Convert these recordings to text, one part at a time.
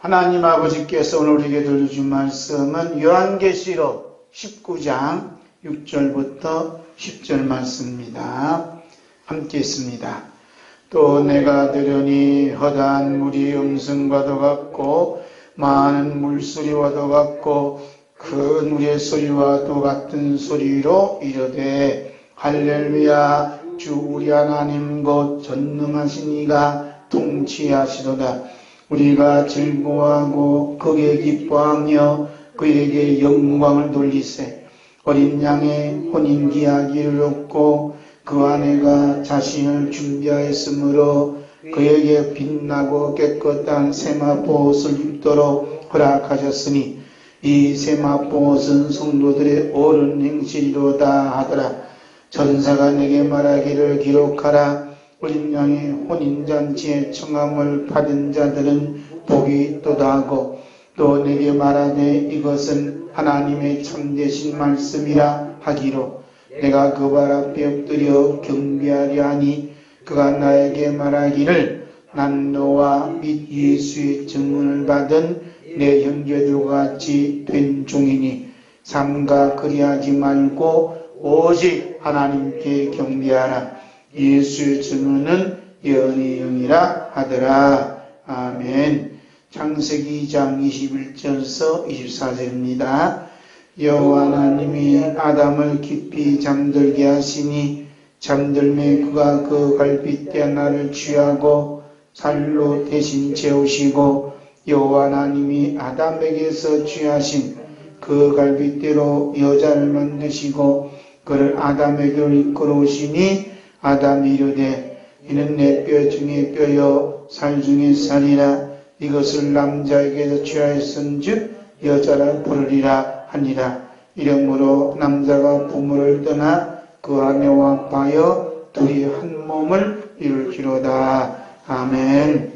하나님 아버지께서 오늘 우리에게 들려주신 말씀은 요한계시록 19장 6절부터 10절 말씀입니다. 함께 있습니다. 또 내가 들으니 허다한 물이 음성과도 같고 많은 물소리와도 같고 큰 물의 소리와도 같은 소리로 이르되 할렐루야 주 우리 하나님 곧 전능하신 이가 통치하시도다. 우리가 즐거워하고 그에게 기뻐하며 그에게 영광을 돌리세. 어린 양의 혼인기하기를 얻고 그 아내가 자신을 준비하였으므로 그에게 빛나고 깨끗한 세마포옷을 입도록 허락하셨으니 이 세마포옷은 성도들의 옳은 행실이로다 하더라. 전사가 내게 말하기를 기록하라. 어린 양의 혼인잔치에 청함을 받은 자들은 복이 있도다 하고 또 내게 말하되 이것은 하나님의 참되신 말씀이라 하기로 내가 그 발 앞에 엎드려 경배하려 하니 그가 나에게 말하기를 난 너와 및 예수의 증언을 받은 내 형제들과 같이 된 종이니 삼가 그리하지 말고 오직 하나님께 경배하라. 예수의 증언은 예언의 영이라 하더라. 아멘. 창세기 2장 21절에서 24절입니다. 여호와 하나님이 아담을 깊이 잠들게 하시니 잠들매 그가 그 갈빗대 하나를 취하고 살로 대신 채우시고 여호와 하나님이 아담에게서 취하신 그 갈빗대로 여자를 만드시고 그를 아담에게로 이끌어오시니 아담이 이르되 이는 내 뼈 중에 뼈여 살 중에 살이라. 이것을 남자에게서 취하였은즉 여자라 부르리라 하니라. 이러므로 남자가 부모를 떠나 그 아내와 합하여 둘이 한 몸을 이룰지로다. 아멘.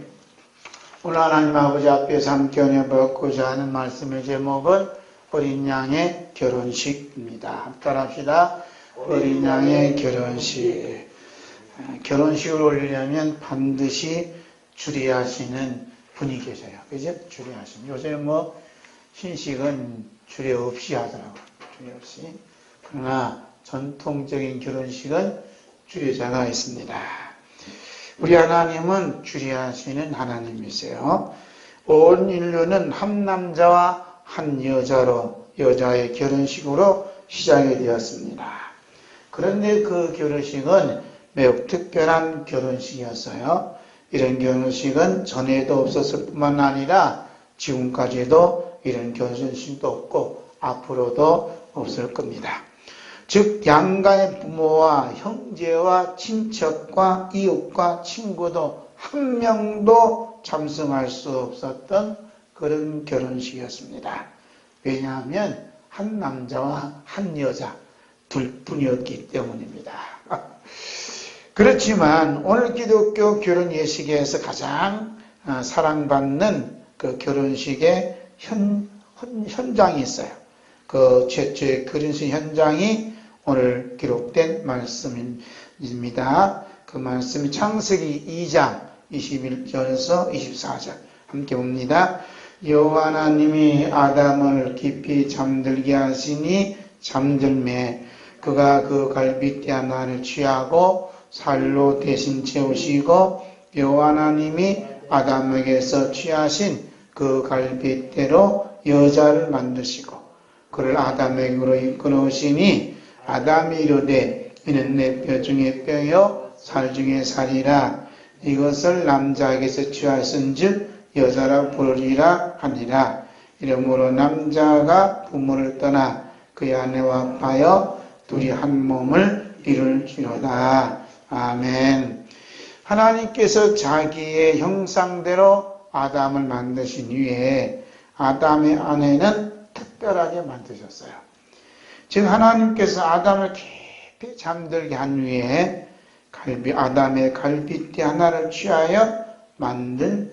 오늘 하나님 아버지 앞에서 함께 은혜 받고자 하는 말씀의 제목은 어린 양의 결혼식입니다. 따라합시다. 어린 양의 결혼식. 결혼식을 올리려면 반드시 주례하시는 분이 계셔요. 그죠? 주례하시는. 요새 신식은 주례 없이 하더라고요. 주례 없이. 그러나 전통적인 결혼식은 주례자가 있습니다. 우리 하나님은 주례하시는 하나님이세요. 온 인류는 한 남자와 한 여자로 여자의 결혼식으로 시작이 되었습니다. 그런데 그 결혼식은 매우 특별한 결혼식이었어요. 이런 결혼식은 전에도 없었을 뿐만 아니라 지금까지도 이런 결혼식도 없고 앞으로도 없을 겁니다. 즉 양가의 부모와 형제와 친척과 이웃과 친구도 한 명도 참석할 수 없었던 그런 결혼식이었습니다. 왜냐하면 한 남자와 한 여자 둘뿐이었기 때문입니다. 그렇지만 오늘 기독교 결혼 예식에서 가장 사랑받는 그 결혼식의 현장이 있어요. 그 최초의 결혼식 현장이 오늘 기록된 말씀입니다. 그 말씀이 창세기 2장 21절에서 24절 함께 봅니다. 여호와 하나님이 아담을 깊이 잠들게 하시니 잠들매 그가 그 갈빗대 하나를 취하고 살로 대신 채우시고 여호와 하나님이 아담에게서 취하신 그 갈빗대로 여자를 만드시고 그를 아담에게로 이끌어오시니 아담이 이르되 이는 내 뼈 중에 뼈요 살 중에 살이라. 이것을 남자에게서 취하였은즉 여자라 부르리라 하니라. 이러므로 남자가 부모를 떠나 그의 아내와 합하여 둘이 한 몸을 이룰지로다. 아멘. 하나님께서 자기의 형상대로 아담을 만드신 후에 아담의 아내는 특별하게 만드셨어요. 즉 하나님께서 아담을 깊이 잠들게 한 후에 아담의 갈빗대 하나를 취하여 만든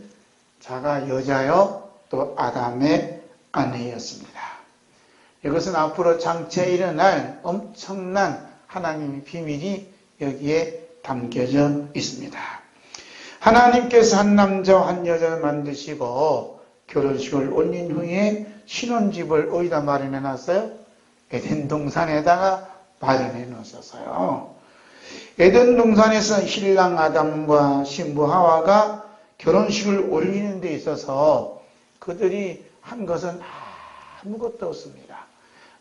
자가 여자요 또 아담의 아내였습니다. 이것은 앞으로 장차에 일어날 엄청난 하나님의 비밀이 여기에 담겨져 있습니다. 하나님께서 한 남자와 한 여자를 만드시고 결혼식을 올린 후에 신혼집을 어디다 마련해 놨어요? 에덴 동산에다가 마련해 놓으셨어요. 에덴 동산에서 신랑 아담과 신부 하와가 결혼식을 올리는 데 있어서 그들이 한 것은 아무것도 없습니다.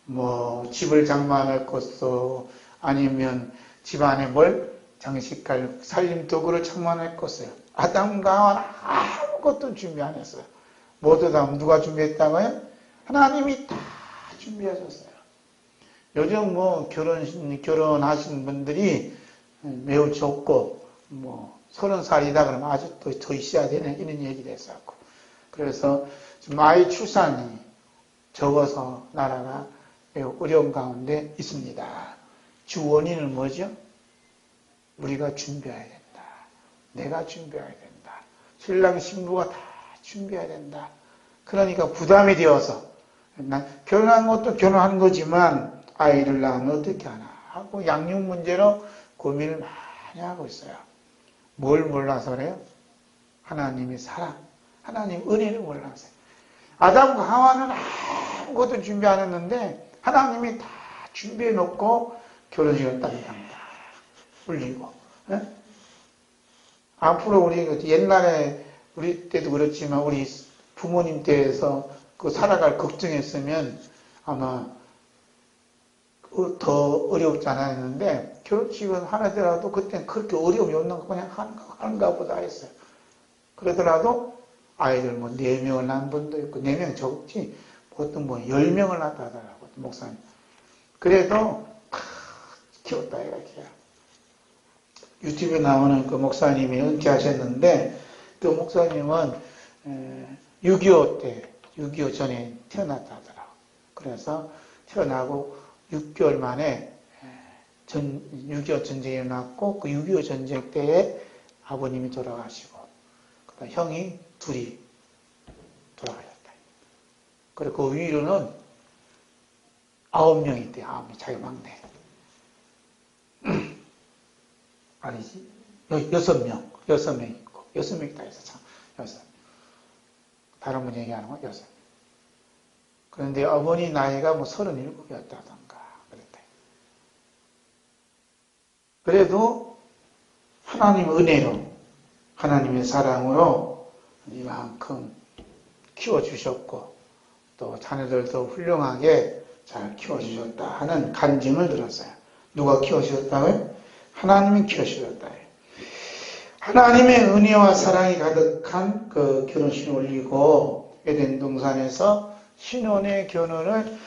뭐 집을 장만할 것도 아니면 집안에 뭘 장식할 살림도구를 장만할 것이요. 아담과 하와는 아무것도 준비 안 했어요. 모두 다 누가 준비했다고요? 하나님이 다 준비하셨어요. 요즘 뭐 결혼하신 분들이 매우 적고 뭐 30살이다 그러면 아직도 더 있어야 되는 이런 얘기를 했었고, 그래서 지금 아이 출산이 적어서 나라가 매우 어려운 가운데 있습니다. 주 원인은 뭐죠? 우리가 준비해야 된다. 내가 준비해야 된다. 신랑 신부가 다 준비해야 된다. 그러니까 부담이 되어서 결혼한 것도 결혼한 거지만 아이를 낳으면 어떻게 하나 하고 양육 문제로 고민을 많이 하고 있어요. 뭘 몰라서 그래요? 하나님의 사랑, 하나님 은혜를 몰라서요. 아담과 하와는 아무것도 준비 안 했는데 하나님이 다 준비해 놓고 결혼식을 딱 올리고. 앞으로 우리 옛날에 우리 때도 그렇지만 우리 부모님 때에서 그 살아갈 걱정했으면 아마 더 어렵지 않았는데 결혼식은 하더라도 그때는 그렇게 어려움이 없는 거 그냥 하는가 보다 했어요. 그러더라도 아이들 뭐 4명을 낳은 분도 있고 4명 적지 보통 뭐 10명을 낳았다 하더라고요. 목사님. 그래도 다 키웠다 이렇게요. 유튜브에 나오는 그 목사님이 은퇴하셨는데 그 목사님은 6.25 때, 6.25 전에 태어났다 하더라고요. 그래서 태어나고 6개월 만에 6.25 전쟁이 일어났고 그 6.25 전쟁 때에 아버님이 돌아가시고 그다음 형이 둘이 돌아가셨다. 그리고 그 위로는 9명이 있대요. 9명, 자기 막내. 아니지? 6명 있고 6명 있다 해서 참 6. 다른 분 얘기하는 건 6. 그런데 어머니 나이가 뭐 37이었다던가 그랬다. 그래도 하나님 은혜로 하나님의 사랑으로 이만큼 키워주셨고 또 자녀들도 훌륭하게 잘 키워주셨다 하는 간증을 들었어요. 누가 키워주셨다고요? 하나님이 키워주셨다. 하나님의 은혜와 사랑이 가득한 그 결혼식을 올리고 에덴 동산에서 신혼의 결혼을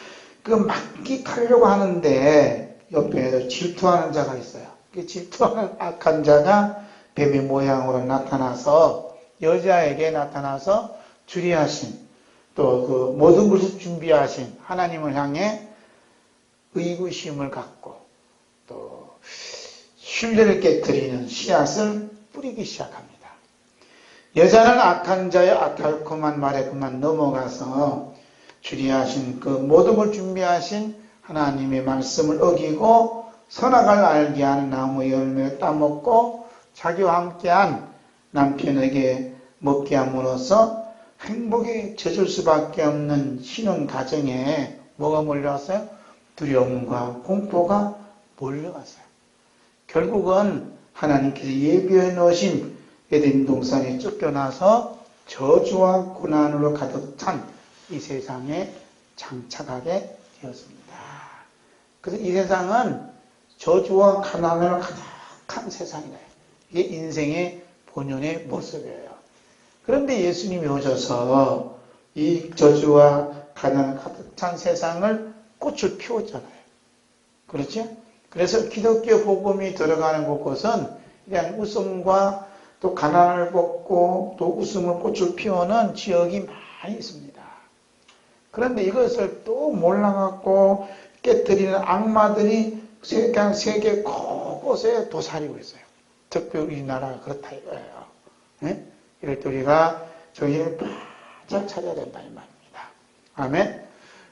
그 만끽하려고 하는데 옆에서 질투하는 자가 있어요. 그 질투하는 악한 자가 뱀의 모양으로 나타나서 여자에게 나타나서 주리하신 또 그 모든 것을 준비하신 하나님을 향해 의구심을 갖고 또 신뢰를 깨뜨리는 씨앗을 뿌리기 시작합니다. 여자는 악한 자의 아탈콤한 말에 그만 넘어가서 주리하신 그 모든 걸 준비하신 하나님의 말씀을 어기고 선악을 알게 하는 나무 열매를 따먹고 자기와 함께한 남편에게 먹게 함으로써 행복에 젖을 수밖에 없는 신혼 가정에 뭐가 몰려왔어요? 두려움과 공포가 몰려왔어요. 결국은 하나님께서 예비해 놓으신 에덴 동산에 쫓겨나서 저주와 고난으로 가득 찬 이 세상에 장착하게 되었습니다. 그래서 이 세상은 저주와 가난으로 가득한 세상이다. 이게 인생의 본연의 모습이에요. 그런데 예수님이 오셔서 이 저주와 가난을 가득 찬 세상을 꽃을 피웠잖아요. 그렇죠? 그래서 기독교 복음이 들어가는 곳곳은 그냥 웃음과 또 가난을 벗고 또 웃음을 꽃을 피우는 지역이 많이 있습니다. 그런데 이것을 또 몰라갖고 깨뜨리는 악마들이 그냥 세계 곳곳에 도사리고 있어요. 특별히 우리나라가 그렇다 이거예요. 네? 이럴 때 우리가 정신을 바짝 차려야 된다 이 말입니다. 아멘.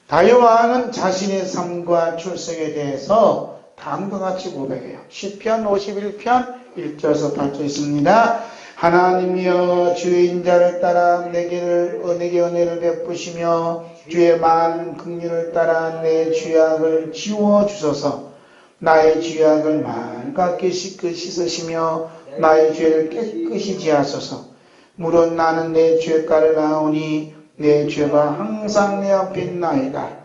다윗왕은 자신의 삶과 출생에 대해서 다음과 같이 고백해요. 시편 51편 1절에서 8절 있습니다. 하나님이여 주의 인자를 따라 내게 은혜를 베푸시며 주의 많은 긍휼을 따라 내 죄악을 지워주소서. 나의 죄악을 맑게 씻으시며 나의 죄를 깨끗이 지하소서. 물론 나는 내 죄가를 아오니 내 죄가 항상 내 앞에 있나이다.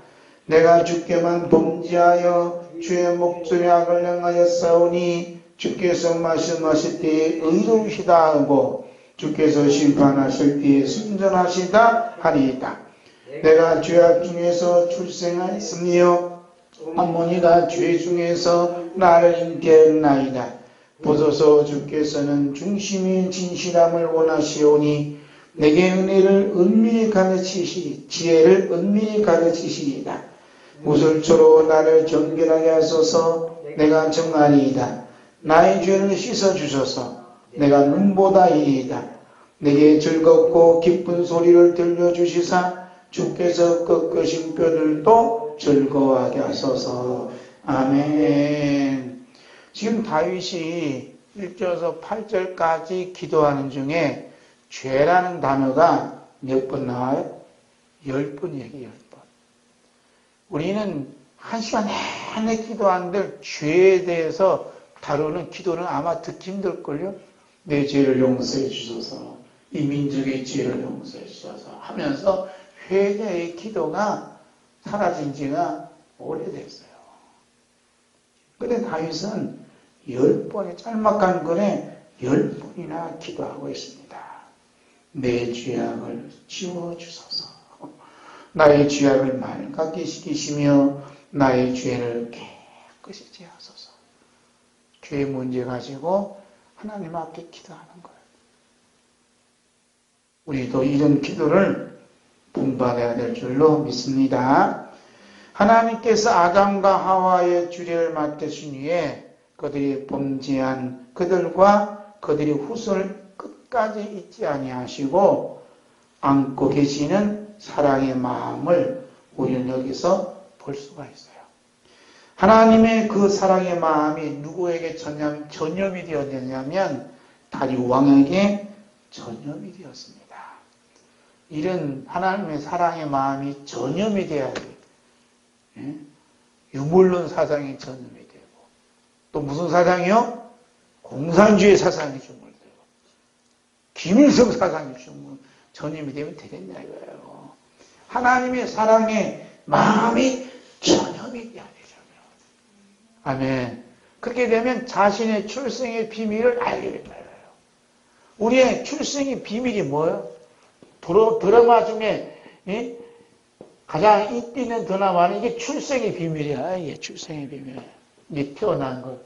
내가 주께만 범죄하여 주의 목소리 악을 행하였사오니 주께서 말씀하실 때에 의로우시다 하고 주께서 심판하실 때에 순전하시다 하리이다. 내가 죄악 중에서 출생하였으며 어머니가 죄 중에서 나를 잉태하였나이다. 보소서 주께서는 중심이 진실함을 원하시오니 내게 은혜를 은밀히 가르치시리 지혜를 은밀히 가르치시리이다. 무술초로 나를 정결하게 하소서. 내가 정하리이다. 나의 죄를 씻어주소서. 내가 눈보다 이이다. 내게 즐겁고 기쁜 소리를 들려주시사 주께서 꺾으신 뼈들도 즐거워하게 하소서. 아멘. 지금 다윗이 1절에서 8절까지 기도하는 중에 죄라는 단어가 몇 번 나와요? 10번 얘기해요. 10번. 우리는 한 시간 내내 기도하는데 죄에 대해서 다루는 기도는 아마 듣기 힘들걸요? 내 죄를 용서해 주소서. 이 민족의 죄를 용서해 주소서 하면서 회개의 기도가 사라진 지가 오래됐어요. 그런데 다윗은 10번의 짤막한 글에 10번이나 기도하고 있습니다. 내 죄악을 지워주소서. 나의 죄악을 맑게 씻기시며 나의 죄를 깨끗이 제하소서. 죄의 문제 가지고 하나님 앞에 기도하는 거예요. 우리도 이런 기도를 본받아야 될 줄로 믿습니다. 하나님께서 아담과 하와의 주례를 맡으신 후에 그들이 범죄한 그들과 그들의 후손을 끝까지 잊지 아니하시고 안고 계시는 사랑의 마음을 우리는 여기서 볼 수가 있어요. 하나님의 그 사랑의 마음이 누구에게 전염이 되었느냐면 다윗 왕에게 전염이 되었습니다. 이런 하나님의 사랑의 마음이 전염이 돼야 돼요. 유물론 사상이 전염이 되고 또 무슨 사상이요? 공산주의 사상이 주물되고 김일성 사상이 전염이 되면 되겠냐 이거예요. 하나님의 사랑의 마음이 전염이 돼야 되잖아요. 아멘. 그렇게 되면 자신의 출생의 비밀을 알게 된다. 우리의 출생의 비밀이 뭐예요? 드라마 중에 가장 인기 있는 드라마는 이게 출생의 비밀이야. 이게 출생의 비밀. 이게 태어난 거.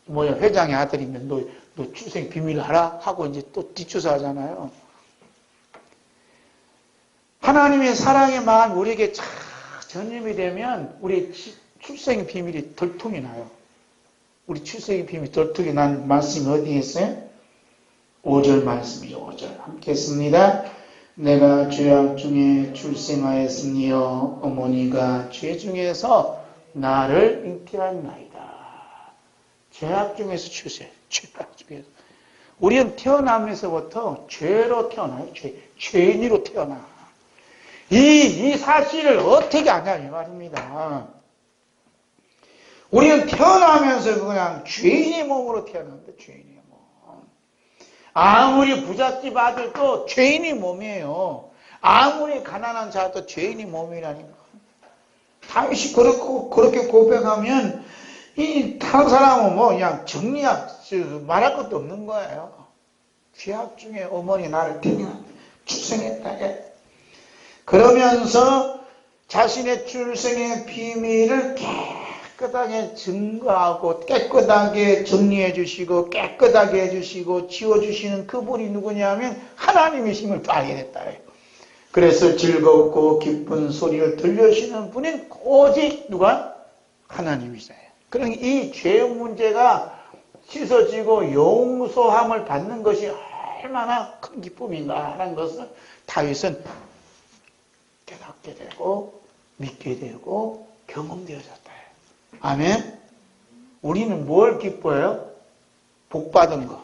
회장의 아들이면 너 출생 비밀 알아? 하고 이제 또 뒷조사 하잖아요. 하나님의 사랑의 마음 우리에게 쫙 전염이 되면 우리 출생의 비밀이 덜통이 나요. 우리 출생의 비밀이 덜통이 난 말씀이 어디에 있어요? 5절 말씀이죠. 5절 함께 했습니다. 내가 죄악 중에 출생하였으니요 어머니가 죄 중에서 나를 잉태하였나이다. 죄악 중에서 죄악 중에서. 우리는 태어나면서부터 죄로 태어나요. 죄인으로 태어나. 이 사실을 어떻게 아냐 이 말입니다. 우리는 태어나면서 그냥 죄인의 몸으로 태어났는데 죄인의 몸. 아무리 부잣집 아들도 죄인의 몸이에요. 아무리 가난한 자도 죄인의 몸이라니까. 다윗이 그렇게 고백하면 다른 사람은 그냥 말할 것도 없는 거예요. 죄악 중에 어머니 나를 출생했다. 그러면서 자신의 출생의 비밀을 깨끗하게 증거하고 깨끗하게 정리해 주시고 깨끗하게 해주시고 지워주시는 그분이 누구냐면 하나님이심을 또 알게 됐다. 그래서 즐겁고 기쁜 소리를 들려주시는 분은 오직 누가? 하나님이세요. 그러니 이 죄 문제가 씻어지고 용서함을 받는 것이 얼마나 큰 기쁨인가 하는 것을 다윗은 깨닫게 되고 믿게 되고 경험되어졌다. 아멘. 우리는 뭘 기뻐해요? 복 받은 거.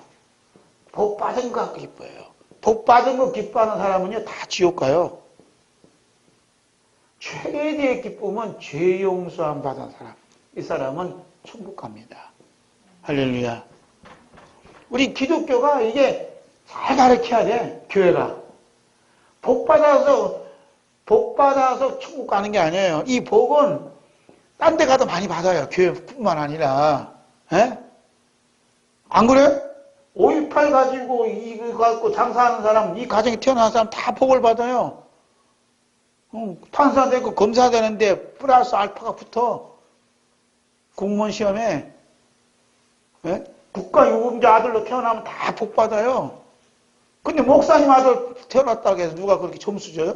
복 받은 거 기뻐해요. 복 받은 거 기뻐하는 사람은요, 다 지옥 가요. 최대의 기쁨은 죄 용서함 받은 사람. 이 사람은 천국 갑니다. 할렐루야. 우리 기독교가 이게 잘 가르쳐야 돼, 교회가. 복 받아서 천국 가는 게 아니에요. 이 복은 딴 데 가도 많이 받아요. 교회뿐만 아니라. 에? 안 그래? 5.18 가지고 이거 갖고 장사하는 사람, 이 가정에 태어난 사람 다 복을 받아요. 판사되고 검사되는데 플러스 알파가 붙어. 공무원 시험에. 에? 국가유공자 아들로 태어나면 다 복 받아요. 근데 목사님 아들 태어났다고 해서 누가 그렇게 점수 줘요?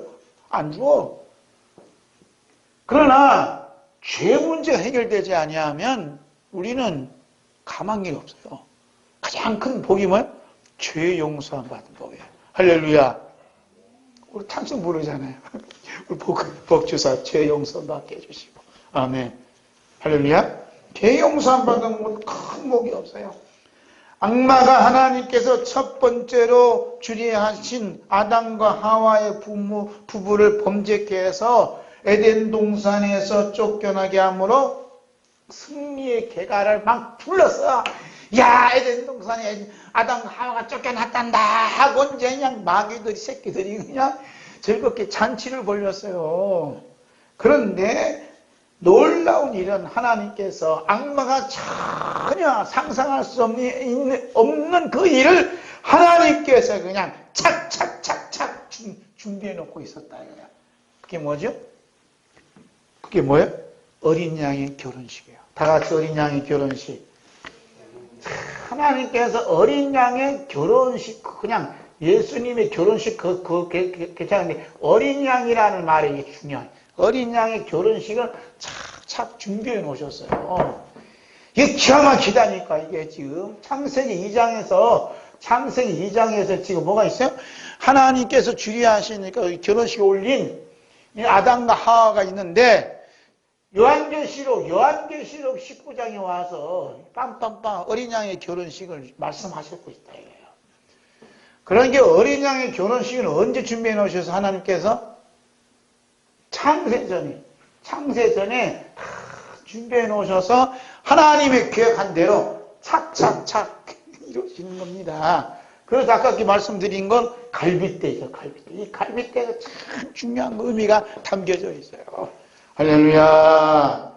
안 줘. 그러나 죄 문제가 해결되지 아니하면 우리는 가망 일 없어요. 가장 큰 복이 뭐예요? 죄 용서함 받은 복이에요. 할렐루야. 우리 찬송 부르잖아요. 우리 복 주사 죄 용서 받게 해주시고. 아멘. 할렐루야. 죄 용서함 받은 건 큰 복이 없어요. 악마가 하나님께서 첫 번째로 주리하신 아담과 하와의 부부를 범죄케 해서 에덴 동산에서 쫓겨나게 함으로 승리의 개가를 막 불렀어. 야, 에덴 동산에 아담과 하와가 쫓겨났단다 하고 이제 그냥 마귀들이 새끼들이 그냥 즐겁게 잔치를 벌였어요. 그런데 놀라운 일은 하나님께서 악마가 전혀 상상할 수 없는 그 일을 하나님께서 그냥 착착착착 준비해 놓고 있었다. 그게 뭐죠? 그게 뭐예요? 어린 양의 결혼식이에요. 다 같이 어린 양의 결혼식. 하나님께서 어린 양의 결혼식, 그냥 예수님의 결혼식 괜찮은데 어린 양이라는 말이 이게 중요해요. 어린 양의 결혼식을 착착 준비해 놓으셨어요. 이게 기가 막히다니까. 이게 지금 창세기 2장에서 지금 뭐가 있어요? 하나님께서 주리하시니까 결혼식에 올린 아담과 하와가 있는데 요한계시록 19장에 와서 빵빵빵 어린 양의 결혼식을 말씀하셨고 있다 이거예요. 그런 게 어린 양의 결혼식을 언제 준비해 놓으셔서 하나님께서 창세전에 다 준비해 놓으셔서 하나님의 계획한 대로 착착착 이루어지는 겁니다. 그래서 아까 말씀드린 건 갈빗대죠, 갈빗대. 이 갈빗대가 참 중요한 의미가 담겨져 있어요. 할렐루야.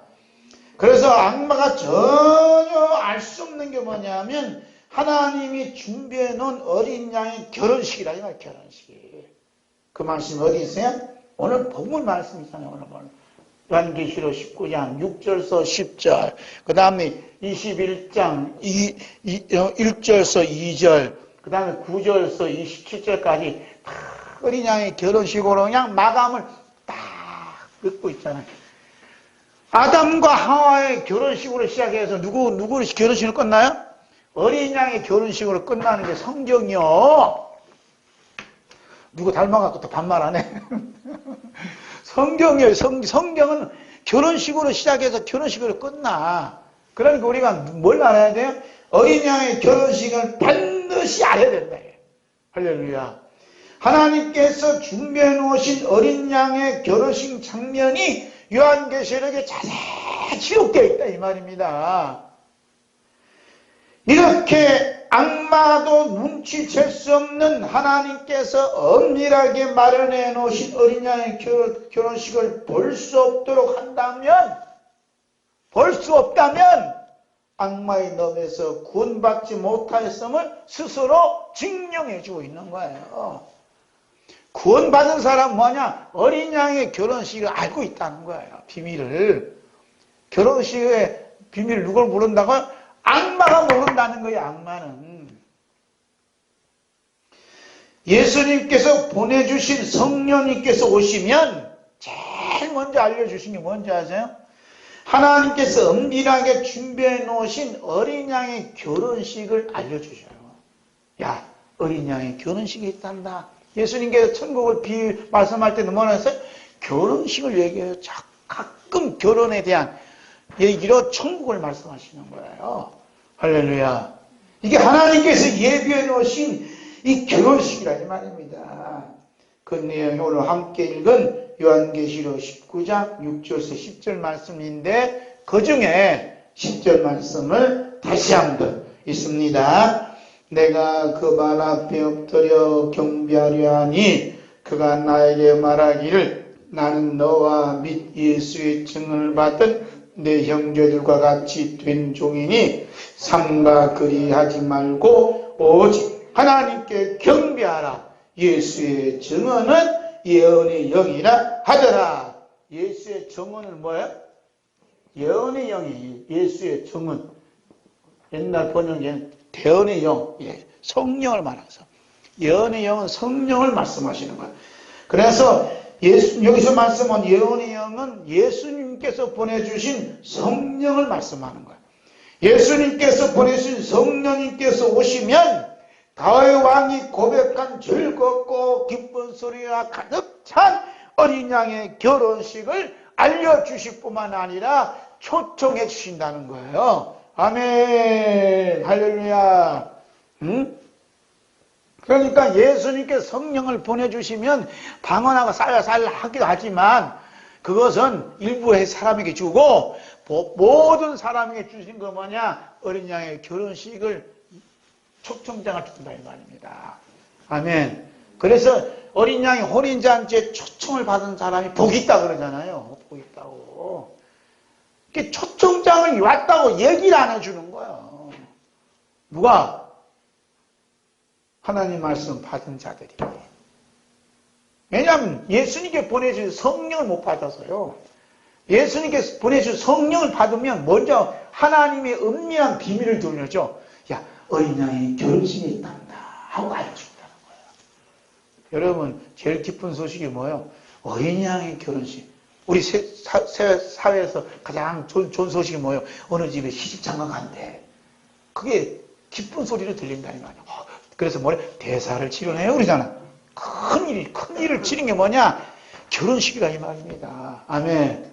그래서 악마가 전혀 알 수 없는 게 뭐냐면 하나님이 준비해 놓은 어린 양의 결혼식이라 이 말, 결혼식. 그 말씀 어디 있어요? 오늘 본문 말씀이잖아요. 오늘 요한계시록 19장 6절서 10절, 그 다음에 21장 1절서 2절, 그 다음에 9절서 27절까지 다 어린 양의 결혼식으로 그냥 마감을 딱 긋고 있잖아요. 아담과 하와의 결혼식으로 시작해서 누구 결혼식으로 끝나요? 어린 양의 결혼식으로 끝나는 게 성경이요. 누구 닮아갖고 또 반말하네. 성경이에요. 성경은 결혼식으로 시작해서 결혼식으로 끝나. 그러니까 우리가 뭘 알아야 돼요? 어린 양의 결혼식을 반드시 알아야 된다. 할렐루야. 하나님께서 준비해 놓으신 어린 양의 결혼식 장면이 요한계시록에 자세히 기록되어 있다 이 말입니다. 이렇게 악마도 눈치챌 수 없는 하나님께서 엄밀하게 마련해 놓으신 어린 양의 결혼식을 볼 수 없도록 한다면, 볼 수 없다면 악마의 넘에서 구원받지 못하였음을 스스로 증명해 주고 있는 거예요. 구원받은 사람 뭐냐? 어린 양의 결혼식을 알고 있다는 거예요. 비밀을. 결혼식의 비밀을 누굴 모른다고요? 악마가 모른다는 거예요. 악마는. 예수님께서 보내주신 성령님께서 오시면 제일 먼저 알려주신 게 뭔지 아세요? 하나님께서 엄밀하게 준비해 놓으신 어린 양의 결혼식을 알려주셔요. 야, 어린 양의 결혼식이 있단다. 예수님께서 천국을 말씀할 때는 뭐라 했어요? 결혼식을 얘기해요. 가끔 결혼에 대한 얘기로 천국을 말씀하시는 거예요. 할렐루야. 이게 하나님께서 예비해 놓으신 이 결혼식이라 이 말입니다. 그 내용이 오늘 함께 읽은 요한계시록 19장 6절에서 10절 말씀인데 그 중에 10절 말씀을 다시 한번 읽습니다. 내가 그 발 앞에 엎드려 경배하려 하니 그가 나에게 말하기를 나는 너와 및 예수의 증언을 받은 내 형제들과 같이 된 종이니 삼가 그리하지 말고 오직 하나님께 경배하라. 예수의 증언은 예언의 영이라 하더라. 예수의 증언은 뭐예요? 예언의 영이 예수의 증언. 옛날 번역에는 대언의 영, 성령을 말해서 예언의 영은 성령을 말씀하시는 거예요. 그래서 여기서 말씀한 예언의 영은 예수님께서 보내주신 성령을 말씀하는 거예요. 예수님께서 보내주신 성령님께서 오시면 다윗 왕이 고백한 즐겁고 기쁜 소리와 가득 찬 어린 양의 결혼식을 알려주실 뿐만 아니라 초청해 주신다는 거예요. 아멘. 할렐루야. 그러니까 예수님께 성령을 보내주시면 방언하고 살살살 하기도 하지만 그것은 일부의 사람에게 주고 모든 사람에게 주신 거 뭐냐? 어린 양의 결혼식을 초청장을 준다 이 말입니다. 아멘. 그래서 어린 양이 혼인잔치에 초청을 받은 사람이 복이 있다 그러잖아요. 복이 있다고. 초청장을 왔다고 얘기를 안 해주는 거예요. 누가? 하나님 말씀 받은 자들이. 왜냐하면 예수님께 보내주신 성령을 못 받아서요. 예수님께 보내주신 성령을 받으면 먼저 하나님의 은밀한 비밀을 들려줘. 야, 어린 양이 결혼식이 있단다 하고 알려준다는 거예요. 여러분 제일 기쁜 소식이 뭐예요? 어린 양의 결혼식. 우리 사회에서 가장 좋은 소식이 뭐예요? 어느 집에 시집장가 간대. 그게 기쁜 소리를 들린다는 거 아니에요. 그래서 뭐래? 대사를 치르네요 그러잖아. 큰 일을 치른 게 뭐냐? 결혼식이라 이 말입니다. 아멘.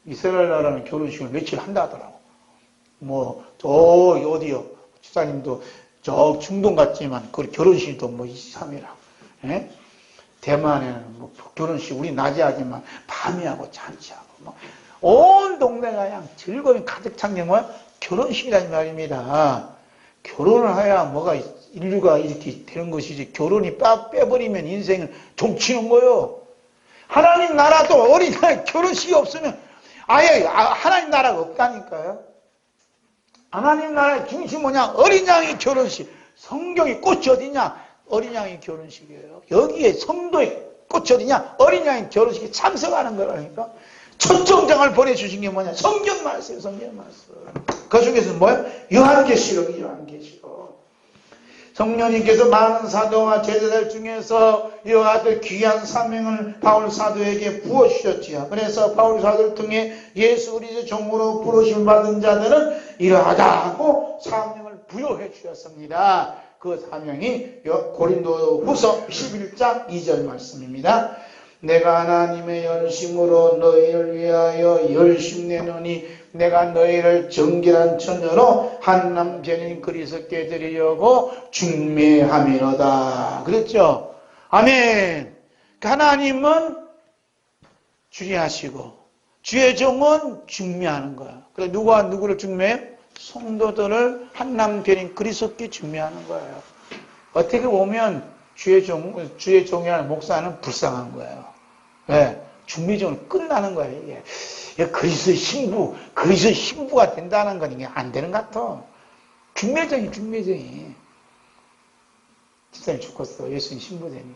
이스라엘 나라는 결혼식을 며칠 한다 하더라고. 저 어디요? 집사님도 저 중동 갔지만 그 결혼식도 2, 3일하고. 예? 대만에는 결혼식 우리 낮에 하지만 밤에 하고 잔치하고 온 동네가 그냥 즐거움이 가득 찬 게 뭐야? 결혼식이라는 말입니다. 결혼을 해야 뭐가 인류가 이렇게 되는 것이지 결혼이 빼버리면 인생을 종치는 거예요. 하나님 나라도 어린아이 결혼식이 없으면 아예 하나님 나라가 없다니까요. 하나님 나라의 중심 뭐냐? 어린 양의 결혼식. 성경의 꽃이 어디냐? 어린 양의 결혼식이에요. 여기에 성도의 꽃이 어디냐? 어린 양의 결혼식에 참석하는 거라니까. 초청장을 보내주신 게 뭐냐? 성경 말씀이에요. 성경 말씀. 그 중에서 뭐예요? 요한계시록이에요. 요한계시록. 성령님께서 많은 사도와 제자들 중에서 이와 같은 귀한 사명을 바울 사도에게 부어주셨지요. 그래서 바울 사도를 통해 예수 그리스도의 종으로 부르심 받은 자들은 이러하다 하고 사명을 부여해 주셨습니다. 그 사명이 고린도 후서 11장 2절 말씀입니다. 내가 하나님의 열심으로 너희를 위하여 열심 내노니 내가 너희를 정결한 처녀로 한 남편인 그리스도께 드리려고 중매함이로다. 그랬죠? 아멘. 하나님은 주리하시고 주의 종은 중매하는 거야. 그래서 누가 누구를 중매해요? 성도들을 한 남편인 그리스도께 중매하는 거예요. 어떻게 보면 주의 종이라는 목사는 불쌍한 거예요. 왜? 중매종은 끝나는 거예요. 이게 그리스도의 신부가 된다는 건 이게 안 되는 것 같아. 중매종이. 집사님 죽었어. 예수님 신부 되니까.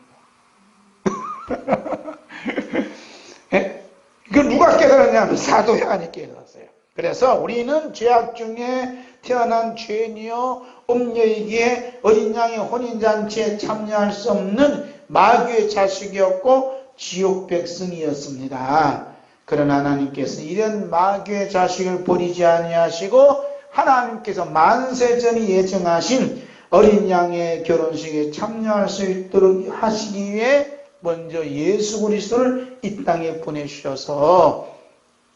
이걸 누가 깨달았냐면 사도 요한이 깨달았어요. 그래서 우리는 죄악 중에 태어난 죄인이요 음녀이기에 어린 양의 혼인잔치에 참여할 수 없는 마귀의 자식이었고 지옥 백성이었습니다. 그러나 하나님께서 이런 마귀의 자식을 버리지 아니하시고 하나님께서 만세전에 예정하신 어린 양의 결혼식에 참여할 수 있도록 하시기 위해 먼저 예수 그리스도를 이 땅에 보내주셔서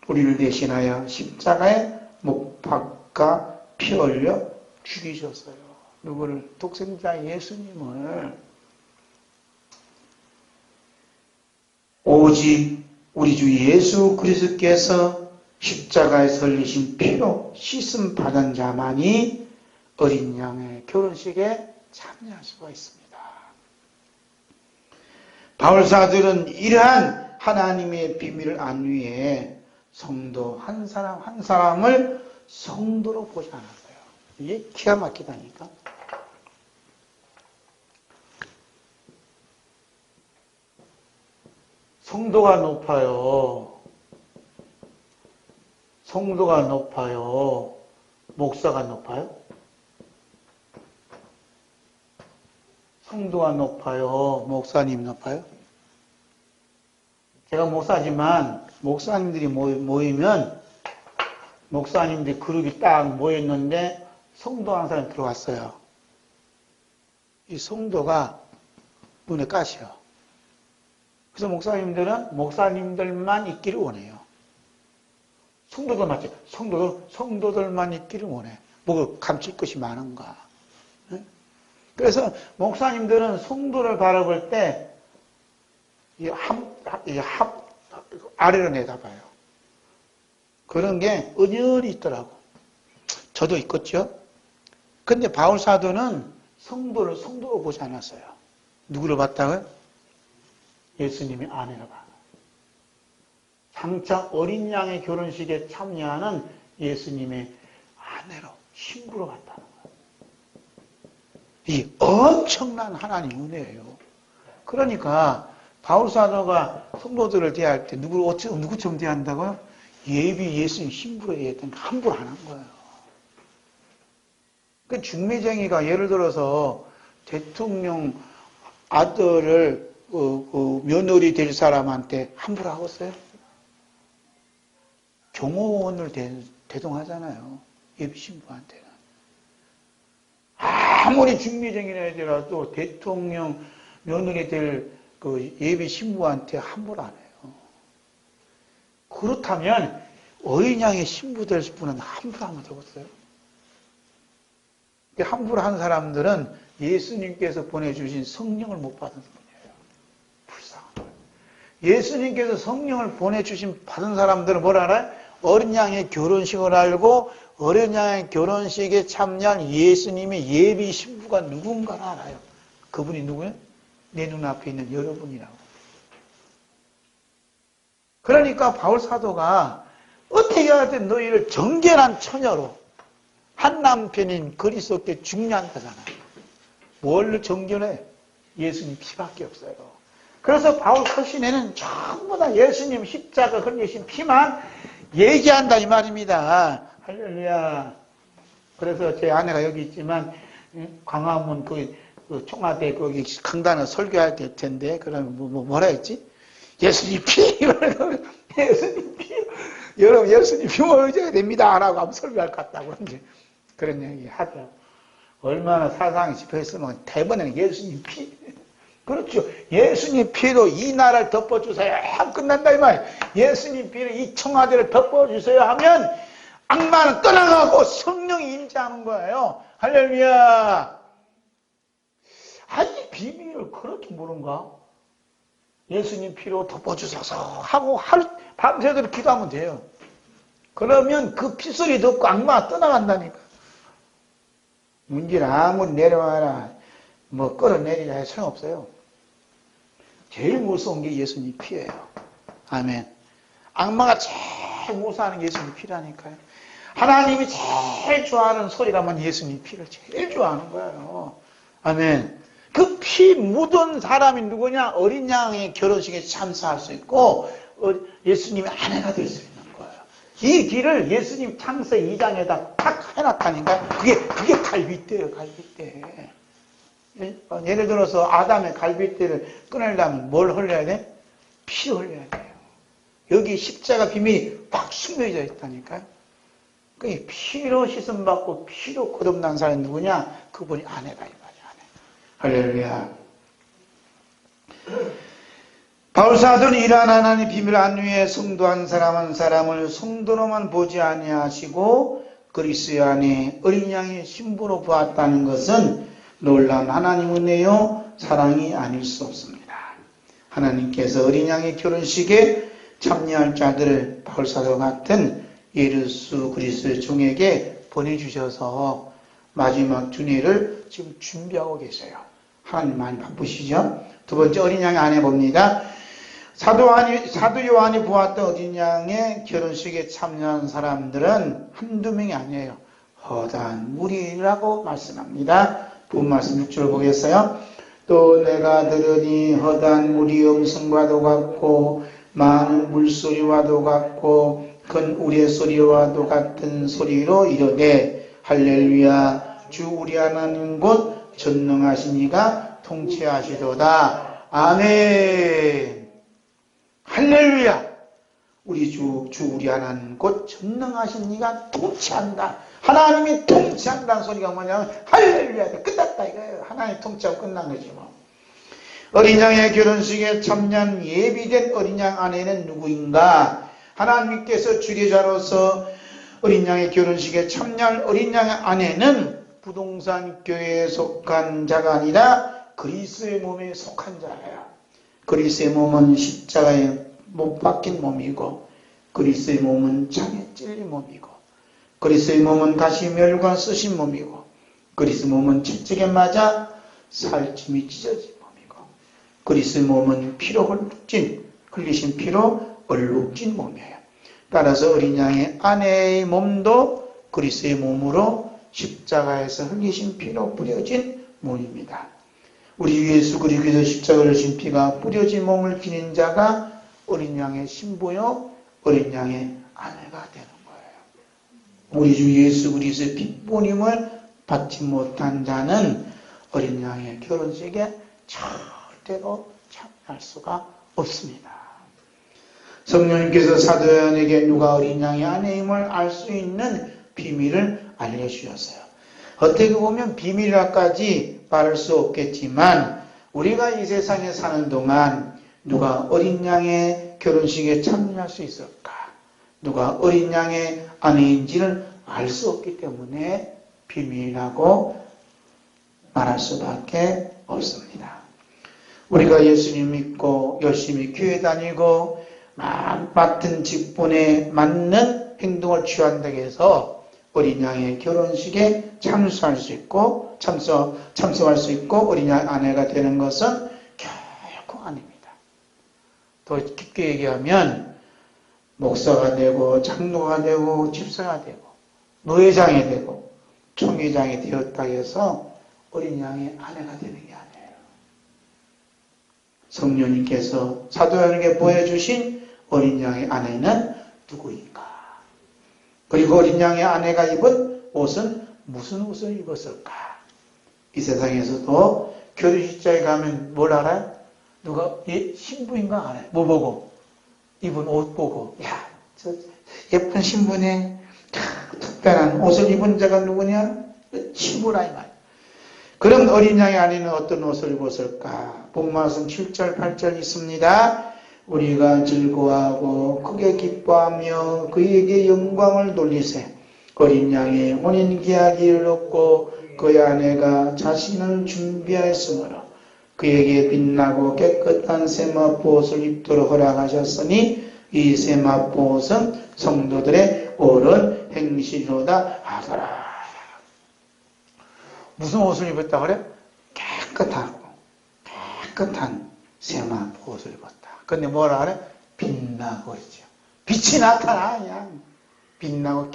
우리를 대신하여 십자가에 못 박아 피 흘려 죽이셨어요. 누구를? 독생자 예수님을. 오직 우리 주 예수 그리스도께서 십자가에서 흘리신 피로 씻음 받은 자만이 어린 양의 결혼식에 참여할 수가 있습니다. 바울사들은 이러한 하나님의 비밀을 안 위해 성도 한 사람 한 사람을 성도로 보지 않았어요. 이게 기가 막히다니까. 성도가 높아요. 성도가 높아요. 목사가 높아요? 성도가 높아요. 목사님 높아요? 제가 목사지만 목사님들이 모이면 목사님들 그룹이 딱 모였는데 성도 한 사람이 들어왔어요. 이 성도가 눈에 까시요. 그래서 목사님들은 목사님들만 있기를 원해요. 성도들 맞지? 성도들만 있기를 원해. 뭐 감출 것이 많은가. 그래서 목사님들은 성도를 바라볼 때 아래로 내다봐요. 그런 게 은연히 있더라고. 저도 있겠죠. 근데 바울 사도는 성도를 성도로 보지 않았어요. 누구를 봤다고요? 예수님이 아내를 봐. 장차 어린 양의 결혼식에 참여하는 예수님의 아내로, 신부로 봤다는 거예요. 이 엄청난 하나님 은혜예요. 그러니까 바울 사도가 성도들을 대할 때 누구처럼 대한다고요? 예비 예수님 신부로 대했다니까 함부로 안 한 거예요. 그 중매쟁이가 예를 들어서 대통령 아들을 며느리 될 사람한테 함부로 하겠어요? 경호원을 대동하잖아요. 예비 신부한테는. 아무리 중매쟁이라 하더라도 대통령 며느리 될 그 예비 신부한테 함부로 안 해요. 그렇다면 어린 양의 신부 될 분은 함부로 하면 되겠어요? 함부로 한 사람들은 예수님께서 보내주신 성령을 못 받은 분이에요. 불쌍한 거예요. 예수님께서 성령을 받은 사람들은 뭘 알아요? 어린 양의 결혼식을 알고 어린 양의 결혼식에 참여한 예수님의 예비 신부가 누군가를 알아요. 그분이 누구예요? 내 눈앞에 있는 여러분이라고. 그러니까 바울 사도가 어떻게 하든 너희를 정결한 처녀로 한 남편인 그리스도께 중요한다잖아요. 뭘 정결해? 예수님 피밖에 없어요. 그래서 바울 서신에는 전부 다 예수님 십자가 흘리신 피만 얘기한다 이 말입니다. 할렐루야. 그래서 제 아내가 여기 있지만 광화문 그 청와대 거기 강단을 설교할 텐데 그러면 뭐라 했지? 예수님 피 예수님 피 여러분 예수님 피 먹어야 됩니다 라고 하면 설교할 것 같다고 이제 그런 얘기 하죠. 얼마나 사상이 집회했으면 대번에는 예수님 피. 그렇죠. 예수님 피로 이 나라를 덮어주세요. 끝난다 이 말. 예수님 피로 이 청와대를 덮어주세요 하면 악마는 떠나가고 성령이 임재하는 거예요. 할렐루야. 아니 비밀을 그렇게 모른가? 예수님 피로 덮어주소서 하고 밤새도록 기도하면 돼요. 그러면 그 피소리 듣고 악마가 떠나간다니까. 문제는 아무리 내려와라 뭐 끌어내리라 할 소용없어요. 제일 무서운 게 예수님 피예요. 아멘. 악마가 제일 무서워하는 게 예수님 피라니까요. 하나님이 제일 좋아하는 소리라면 예수님 피를 제일 좋아하는 거예요. 아멘. 그 피 묻은 사람이 누구냐? 어린 양의 결혼식에 참석할 수 있고 예수님의 아내가 될 수 있는 거예요. 이 길을 예수님 창세기 2장에다 탁 해놨다니까. 그게 갈빗대예요. 갈빗대. 예를 들어서 아담의 갈빗대를 끊으려면 뭘 흘려야 돼? 피를 흘려야 돼요. 여기 십자가 비밀이 딱 숨겨져 있다니까요. 그 피로 씻음받고 피로 거듭난 사람이 누구냐? 그분이 아내다 이 말이야. 할렐루야. 바울사도는 이러한 하나님의 비밀을 안 위해 성도 한 사람 한 사람을 성도로만 보지 아니하시고 그리스도 안에 어린 양의 신부로 보았다는 것은 놀라운 하나님 은혜요 사랑이 아닐 수 없습니다. 하나님께서 어린 양의 결혼식에 참여할 자들을 바울사도 같은 예수 그리스도의 종에게 보내주셔서 마지막 주례를 지금 준비하고 계세요. 하나님 많이 바쁘시죠? 두 번째 어린 양의 아내 봅니다. 사도 요한이 보았던 어린 양의 결혼식에 참여한 사람들은 한두 명이 아니에요. 허다한 무리라고 말씀합니다. 본 말씀 6절 보겠어요. 또 내가 들으니 허다한 무리 음성과도 같고 많은 물소리와도 같고 큰 우레소리와도 같은 소리로 이르되 할렐루야 주 우리 하나님 곧 전능하신 이가 통치하시도다. 아멘. 할렐루야 우리 주 우리 하나님 곧 전능하신 이가 통치한다. 하나님이 통치한다는 소리가 뭐냐면 할렐루야 끝났다 이거예요. 하나님 통치하고 끝난 거지 뭐. 어린 양의 결혼식에 참여한 예비된 어린 양 아내는 누구인가? 하나님께서 주례자로서 어린 양의 결혼식에 참여할 어린 양의 아내는 부동산 교회에 속한 자가 아니라 그리스도의 몸에 속한 자예요. 그리스도의 몸은 십자가에 못 박힌 몸이고 그리스도의 몸은 창에 찔린 몸이고 그리스도의 몸은 다시 멸관 쓰신 몸이고 그리스도의 몸은 채찍에 맞아 살찜이 찢어진 몸이고 그리스도의 몸은 피로 흘리신 피로 얼룩진 몸이에요. 따라서 어린 양의 아내의 몸도 그리스도의 몸으로 십자가에서 흘리신 피로 뿌려진 몸입니다. 우리 예수 그리스도 십자가를 진 피가 뿌려진 몸을 지닌 자가 어린 양의 신부요 어린 양의 아내가 되는 거예요. 우리 주 예수 그리스도의 빛보림을 받지 못한 자는 어린 양의 결혼식에 절대로 참여할 수가 없습니다. 성령님께서 사도 요한에게 누가 어린 양의 아내임을 알 수 있는 비밀을 알려주셨어요. 어떻게 보면 비밀이라까지 말할 수 없겠지만 우리가 이 세상에 사는 동안 누가 어린 양의 결혼식에 참여할 수 있을까? 누가 어린 양의 아내인지를 알 수 없기 때문에 비밀이라고 말할 수밖에 없습니다. 우리가 예수님 믿고 열심히 교회 다니고 맡은 직분에 맞는 행동을 취한다고 해서 어린 양의 결혼식에 참석할 수 있고 참석할 수 있고 어린 양 아내가 되는 것은 결코 아닙니다. 더 깊게 얘기하면 목사가 되고 장로가 되고 집사가 되고 노회장이 되고 총회장이 되었다고 해서 어린 양의 아내가 되는 게 아니에요. 성령님께서 사도 요한에게 보여주신 어린 양의 아내는 누구인가? 그리고 어린 양의 아내가 입은 옷은 무슨 옷을 입었을까? 이 세상에서도 결혼식장에 가면 뭘 알아요? 누가 신부인가 알아요? 뭐 보고? 입은 옷 보고 야, 저 예쁜 신부네. 특별한 옷을 입은 자가 누구냐? 신부라 이 말. 그럼 어린 양의 아내는 어떤 옷을 입었을까? 본말씀 7절 8절 있습니다. 우리가 즐거워하고 크게 기뻐하며 그에게 영광을 돌리세. 어린 양의 혼인 계약을 얻고 그의 아내가 자신을 준비하였으므로 그에게 빛나고 깨끗한 세마포 옷을 입도록 허락하셨으니 이 세마포 옷은 성도들의 옳은 행실로다 하더라. 무슨 옷을 입었다 그래? 깨끗한 세마포 옷을 입었다. 근데 뭐라 그래? 빛나고 있죠. 빛이 나타나 그냥 빛나고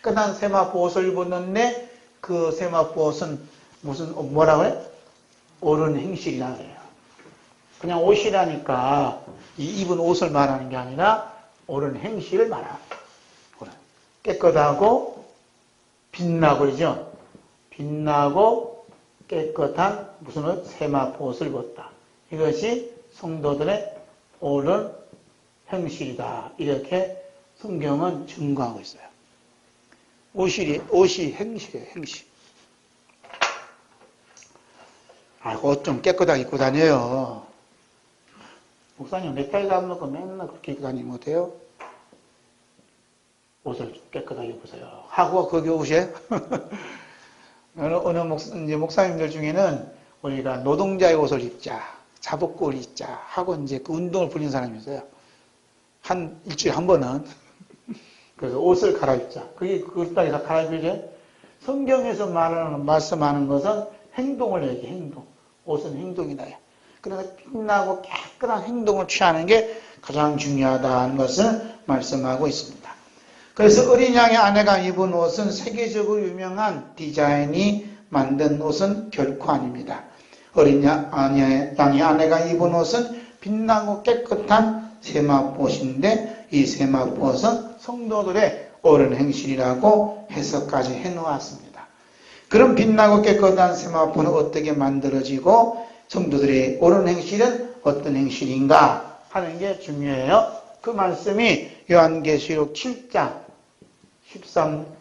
깨끗한 세마포 옷을 입었는데 그 세마포 옷은 무슨 뭐라 그래? 옳은 행실이라 그래요. 그냥 옷이라니까 이 입은 옷을 말하는 게 아니라 옳은 행실을 말하는 거예요. 깨끗하고 빛나고 그러죠. 빛나고 깨끗한 무슨 옷? 세마포 옷을 입었다. 이것이 성도들의 옳은 행실이다. 이렇게 성경은 증거하고 있어요. 옷이 행실이에요. 행실. 옷 좀 깨끗하게 입고 다녀요. 목사님 넥타이도 안 넣고 맨날 그렇게 입고 다니면 못해요? 옷을 깨끗하게 입으세요. 하고 거기 오세요. 어느 목사님들 중에는 우리가 노동자의 옷을 입자, 자복고를 입자 하고 이제 그 운동을 부린 사람이 있어요. 일주일에 한 번은. 그래서 옷을 갈아입자. 그게 그렇다고 해서 갈아입으죠. 성경에서 말씀하는 것은 행동을 얘기해, 행동. 옷은 행동이다. 그래서 빛나고 깨끗한 행동을 취하는 게 가장 중요하다는 것을 말씀하고 있습니다. 그래서 어린 양의 아내가 입은 옷은 세계적으로 유명한 디자인이 만든 옷은 결코 아닙니다. 어린 양의 아내가 입은 옷은 빛나고 깨끗한 세마포옷인데 이 세마포옷은 성도들의 옳은 행실이라고 해석까지 해놓았습니다. 그럼 빛나고 깨끗한 세마포는 어떻게 만들어지고 성도들의 옳은 행실은 어떤 행실인가 하는 게 중요해요. 그 말씀이 요한계시록 7장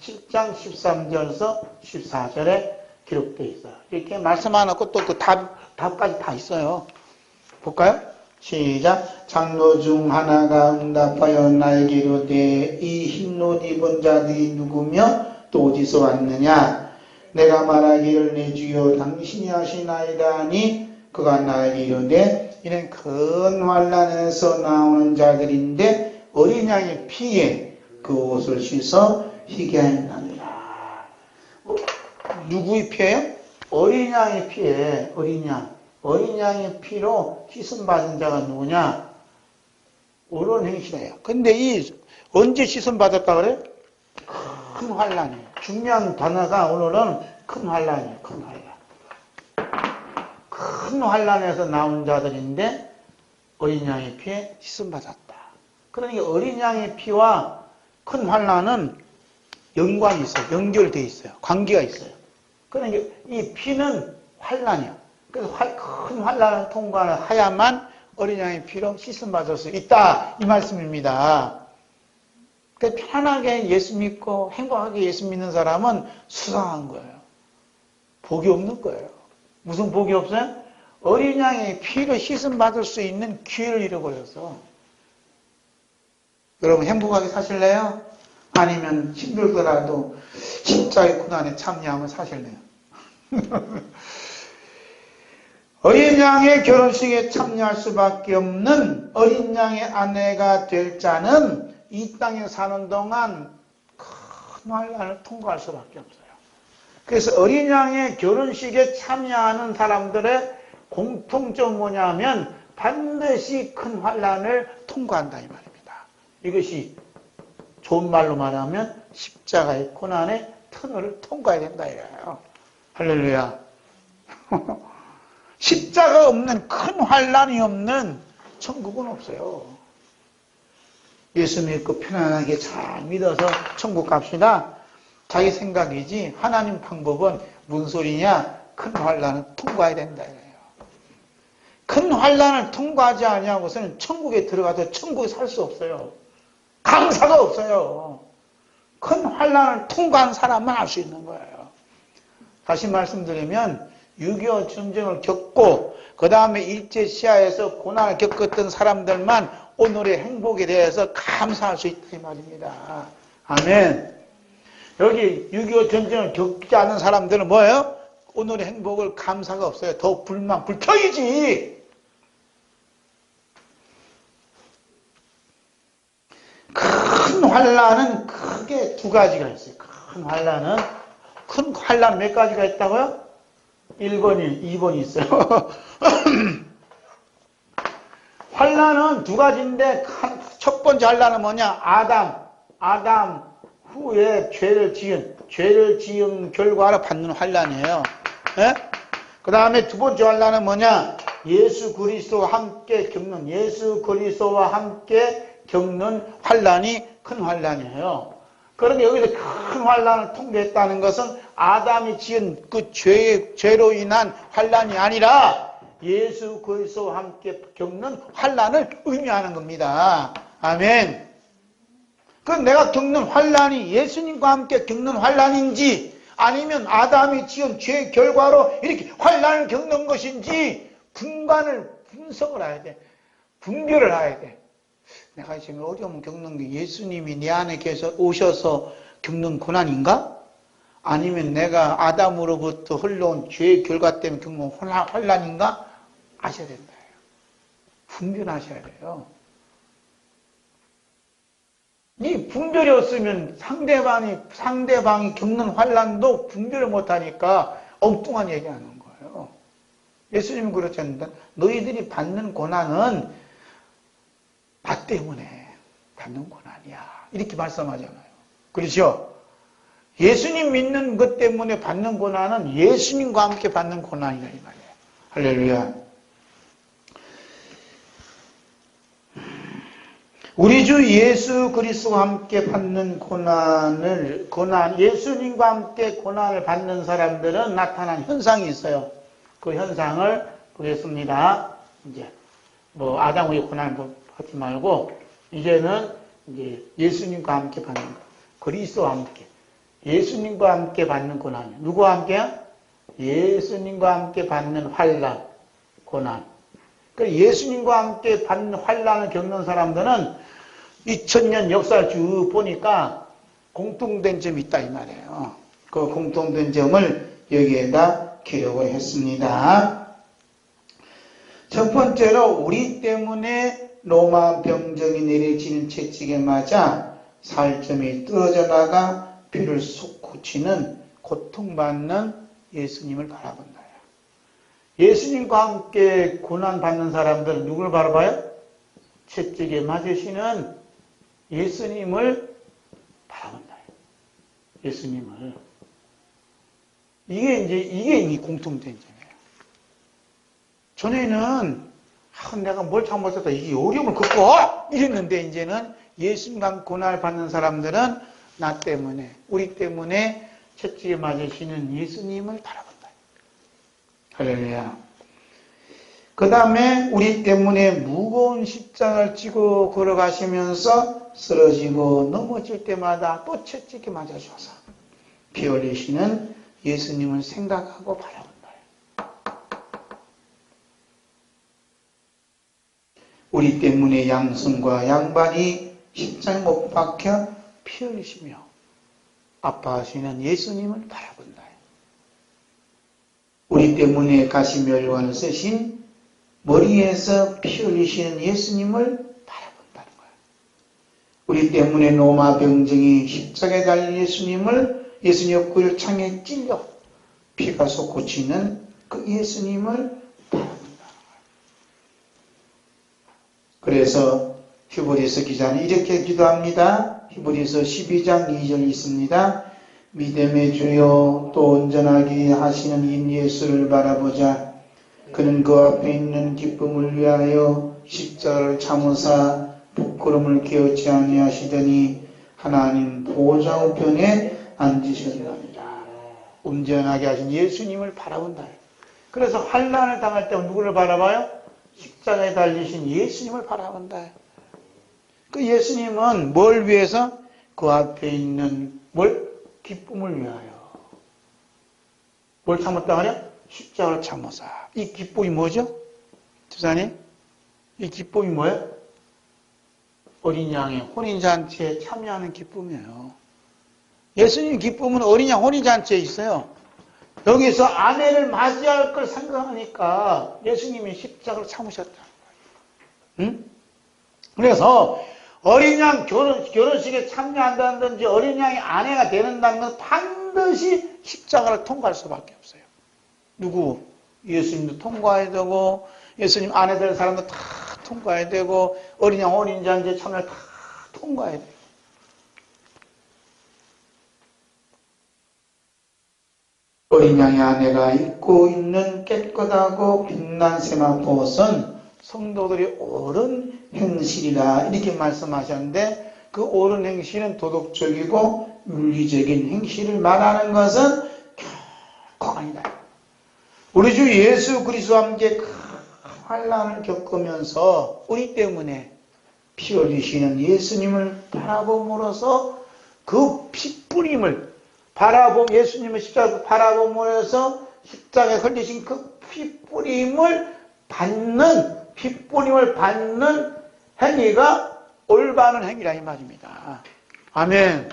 13절에서 14절에 기록되어 있어요. 이렇게 말씀하고 또 그 답까지 다 있어요. 볼까요? 시작. 장로 중 하나가 응답하여 나에게 이르되 이 흰옷 입은 자들이 누구며 또 어디서 왔느냐? 내가 말하기를 내 주여 당신이 하시나이다 하니 그가 나에게 이르되 이는 큰 환난에서 나오는 자들인데 어린 양의 피에 그 옷을 씻어 희게 하였느니라. 누구의 피예요? 어린 양의 피에 어린 양의 피로 씻음 받은 자가 누구냐? 옳은 행실이에요. 근데 언제 씻음 받았다 그래? 큰 환난이에요. 중요한 단어가 오늘은 큰 환난이에요. 큰 환난. 큰 환난에서 나온 자들인데 어린 양의 피에 씻음 받았다. 그러니까 어린 양의 피와 큰 환난은 연관이 있어요. 연결되어 있어요. 관계가 있어요. 그러니까 이 피는 환난이야. 그래서 큰 환난을 통과해야만 어린 양의 피로 씻음 받을 수 있다. 이 말씀입니다. 그러니까 편안하게 예수 믿고 행복하게 예수 믿는 사람은 수상한 거예요. 복이 없는 거예요. 무슨 복이 없어요? 어린 양의 피로 씻음 받을 수 있는 기회를 잃어버렸어. 여러분 행복하게 사실래요? 아니면 힘들더라도 십자가의 고난에 참여하면 사실래요? 어린 양의 결혼식에 참여할 수밖에 없는 어린 양의 아내가 될 자는 이 땅에 사는 동안 큰 환난을 통과할 수밖에 없어요. 그래서 어린 양의 결혼식에 참여하는 사람들의 공통점 뭐냐면 반드시 큰 환난을 통과한다 이 말입니다. 이것이 좋은 말로 말하면 십자가의 고난의 터널을 통과해야 된다 이래요. 할렐루야. 십자가 없는 큰 환난이 없는 천국은 없어요. 예수 믿고 편안하게 잘 믿어서 천국 갑시다. 자기 생각이지 하나님 방법은 무슨 소리냐? 큰 환난을 통과해야 된다 이래요. 큰 환난을 통과하지 아니하고서는 천국에 들어가도 천국에 살 수 없어요. 강사가 없어요. 큰 환난을 통과한 사람만 할 수 있는 거예요. 다시 말씀드리면 6.25 전쟁을 겪고 그 다음에 일제시하에서 고난을 겪었던 사람들만 오늘의 행복에 대해서 감사할 수 있다 이 말입니다. 아멘. 여기 6.25 전쟁을 겪지 않은 사람들은 뭐예요? 오늘의 행복을 감사가 없어요. 더 불평이지. 큰 환난은 크게 두 가지가 있어요. 큰 환난은 몇 가지가 있다고요? 1번이, 2번이 있어요. 환난은 두 가지인데 첫 번째 환난은 뭐냐? 아담 후에 죄를 지은 결과로 받는 환난이에요. 예? 그 다음에 두 번째 환난은 뭐냐? 예수 그리스도와 함께 겪는 환난이 큰 환난이에요. 그런데 여기서 큰 환난을 통과했다는 것은 아담이 지은 그 죄로 인한 환난이 아니라 예수 그리스도와 함께 겪는 환난을 의미하는 겁니다. 아멘. 그럼 내가 겪는 환난이 예수님과 함께 겪는 환난인지 아니면 아담이 지은 죄의 결과로 이렇게 환난을 겪는 것인지 분석을 해야 돼. 분별을 해야 돼. 내가 지금 어려움 겪는 게 예수님이 내 안에 계셔 오셔서 겪는 고난인가? 아니면 내가 아담으로부터 흘러온 죄의 결과 때문에 겪는 환난인가? 아셔야 된다. 분별하셔야 돼요. 이 분별이 없으면 상대방이 겪는 환난도 분별을 못하니까 엉뚱한 얘기하는 거예요. 예수님은 그렇지 않는다. 너희들이 받는 고난은 나 때문에 받는 고난이야. 이렇게 말씀하잖아요. 그렇죠? 예수님 믿는 것 때문에 받는 고난은 예수님과 함께 받는 고난이다 이 말이에요. 할렐루야. 우리 주 예수 그리스도와 함께 받는 예수님과 함께 고난을 받는 사람들은 나타난 현상이 있어요. 그 현상을 보겠습니다. 이제, 아담의 고난을 받지 말고, 이제는 이제 예수님과 함께 받는, 그리스도와 함께, 예수님과 함께 받는 고난. 누구와 함께요? 예수님과 함께 받는 환난, 고난. 예수님과 함께 받는 환난을 겪는 사람들은 2000년 역사를 쭉 보니까 공통된 점이 있다 이 말이에요. 그 공통된 점을 여기에다 기록을 했습니다. 첫 번째로 우리 때문에 로마 병정이 내려지는 채찍에 맞아 살점이 떨어져 나가 피를 솟구치는 고통받는 예수님을 바라본다. 예수님과 함께 고난받는 사람들은 누구를 바라봐요? 채찍에 맞으시는 예수님을 바라본다. 예수님을. 이게 이 공통된 점이에요. 전에는, 내가 뭘 잘못했다. 이게 어려움을 겪고! 이랬는데, 이제는 예수님과 고난을 받는 사람들은 나 때문에, 우리 때문에 채찍에 맞으시는 예수님을 바라본다. 할렐루야. 그 다음에 우리 때문에 무거운 십자가를 지고 걸어가시면서 쓰러지고 넘어질 때마다 또 채찍에 맞아줘서 피 흘리시는 예수님을 생각하고 바라본다. 우리 때문에 양손과 양발이 십자가에 못 박혀 피 흘리시며 아파하시는 예수님을 바라본다. 우리 때문에 가시멸관을 쓰신 머리에서 피 흘리시는 예수님을 바라본다는 거예요. 우리 때문에 로마 병정이 십자가에 달린 예수님 옆구리를 창에 찔려 피가 솟구치는 그 예수님을 바라본다는 거예요. 그래서 히브리서 기자는 이렇게 기도합니다. 히브리서 12장 2절 있습니다. 믿음의 주여 또 온전하게 하시는 이 예수를 바라보자. 그는 그 앞에 있는 기쁨을 위하여 십자가를 참으사 부끄러움을 깨우치 아니하시더니 하나님 보좌 우편에 앉으셨나이다. 온전하게 하신 예수님을 바라본다. 그래서 환난을 당할 때 누구를 바라봐요? 십자가에 달리신 예수님을 바라본다. 그 예수님은 뭘 위해서? 그 앞에 있는 기쁨을 위하여. 뭘 참았다 말이야? 십자가를 참으사. 이 기쁨이 뭐죠? 주사님? 이 기쁨이 뭐예요? 어린 양의 혼인잔치에 참여하는 기쁨이에요. 예수님 기쁨은 어린 양 혼인잔치에 있어요. 여기서 아내를 맞이할 걸 생각하니까 예수님이 십자가를 참으셨다는 거예요. 응? 그래서 어린 양 결혼식에 참여한다든지 어린 양이 아내가 되는다는 건 반드시 십자가를 통과할 수밖에 없어요. 누구? 예수님도 통과해야 되고 예수님 아내 될 사람도 다 통과해야 되고 어린 양 혼인잔치에 참여를 다 통과해야 돼요. 어린 양의 아내가 입고 있는 깨끗하고 빛난 세마포옷은 성도들이 옳은 행실이라 이렇게 말씀하셨는데 그 옳은 행실은 도덕적이고 윤리적인 행실을 말하는 것은 결코 아니다. 우리 주 예수 그리스도와 함께 큰 환난을 겪으면서 우리 때문에 피 흘리시는 예수님을 바라봄으로써 그 피뿌림을 예수님의 십자가를 바라봄으로써 십자가에 흘리신 그 피뿌림을 받는 행위가 올바른 행위라 이 말입니다. 아멘.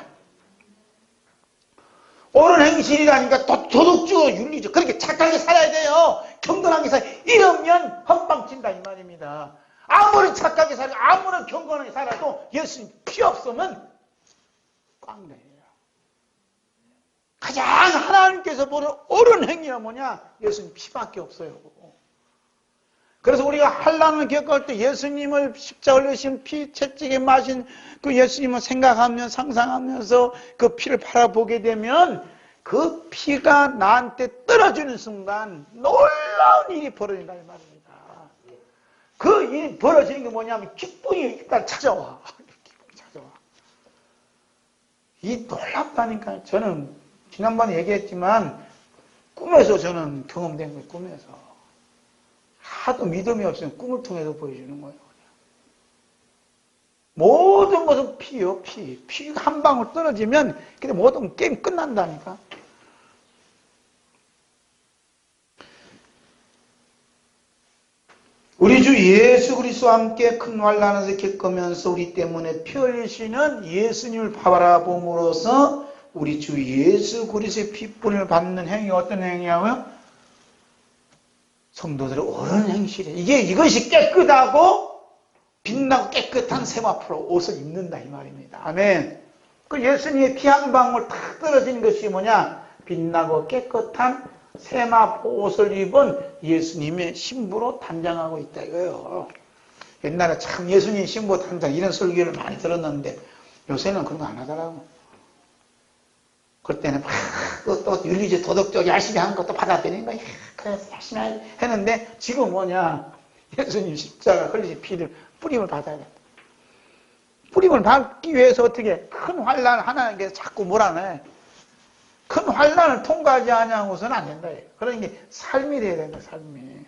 옳은 행실이라니까 도덕적, 윤리적, 그렇게 착하게 살아야 돼요. 경건하게 살아야 돼요. 이러면 헛방친다 이 말입니다. 아무리 착하게 살고 아무리 경건하게 살아도 예수님 피 없으면 꽝돼요. 가장 하나님께서 보는 옳은 행위가 뭐냐? 예수님 피밖에 없어요. 그래서 우리가 환난을 겪을 때 예수님을 십자가를 흘리신 피 채찍에 마신 그 예수님을 생각하며 상상하면서 그 피를 바라보게 되면 그 피가 나한테 떨어지는 순간 놀라운 일이 벌어진다 이 말입니다. 그 일이 벌어지는 게 뭐냐면 기쁨이 일단 찾아와. 기쁨이 찾아와. 이 놀랍다니까. 저는 지난번에 얘기했지만 꿈에서 저는 경험된 거예요. 꿈에서. 하도 믿음이 없으면 꿈을 통해서 보여주는 거예요. 모든 것은 피요, 피. 피가 한 방울 떨어지면 근데 모든 게임 끝난다니까. 우리 주 예수 그리스도와 함께 큰 환난을 겪으면서 우리 때문에 피 흘리시는 예수님을 바라봄으로써 우리 주 예수 그리스도의 피분을 받는 행위가 어떤 행위냐고요? 성도들의 옳은 행실이에요. 이것이 깨끗하고 빛나고 깨끗한 세마포로 옷을 입는다 이 말입니다. 아멘. 그 예수님의 피 한 방울 탁 떨어진 것이 뭐냐? 빛나고 깨끗한 세마포 옷을 입은 예수님의 신부로 단장하고 있다 이거예요. 옛날에 참 예수님 신부 단장 이런 설교를 많이 들었는데 요새는 그런 거 안 하더라고. 그때는 막 또 윤리적 도덕적 열심히 하는 것도 받아들이는 거야. 그래서 열심히 했는데 지금 뭐냐? 예수님 십자가 흘리신 피를 뿌림을 받아야 돼. 뿌림을 받기 위해서 어떻게 큰 환난 하나님께서 자꾸 몰아내. 큰 환난을 통과하지 않냐고서는 안 된다. 그런 게 삶이 돼야 된다. 삶이.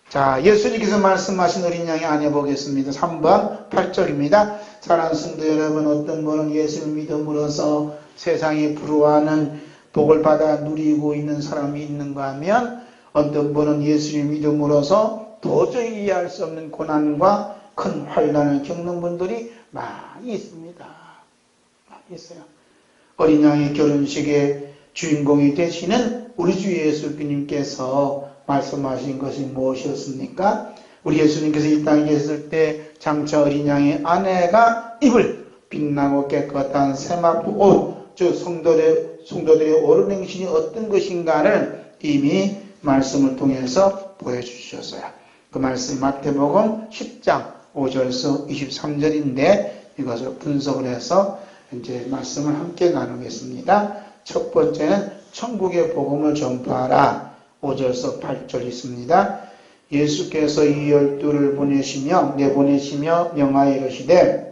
자, 예수님께서 말씀하신 어린 양의 아내 보겠습니다. 3번 8절입니다. 사랑하는 성도 여러분, 어떤 분은 예수를 믿음으로써 세상이 부러워하는 복을 받아 누리고 있는 사람이 있는가 하면 어떤 분은 예수를 믿음으로써 도저히 이해할 수 없는 고난과 큰 환난을 겪는 분들이 많이 있습니다. 많이 있어요. 어린 양의 결혼식의 주인공이 되시는 우리 주 예수님께서 말씀하신 것이 무엇이었습니까? 우리 예수님께서 이 땅에 계셨을 때 장차 어린 양의 아내가 입을 빛나고 깨끗한 세마포 옷, 즉 성도들의 옳은 행실이 어떤 것인가를 이미 말씀을 통해서 보여주셨어요. 그 말씀이 마태복음 10장 5절에서 23절인데 이것을 분석을 해서 이제 말씀을 함께 나누겠습니다. 첫 번째는 천국의 복음을 전파하라. 5절에서 8절 있습니다. 예수께서 이 12를 내보내시며 명하여 이르시되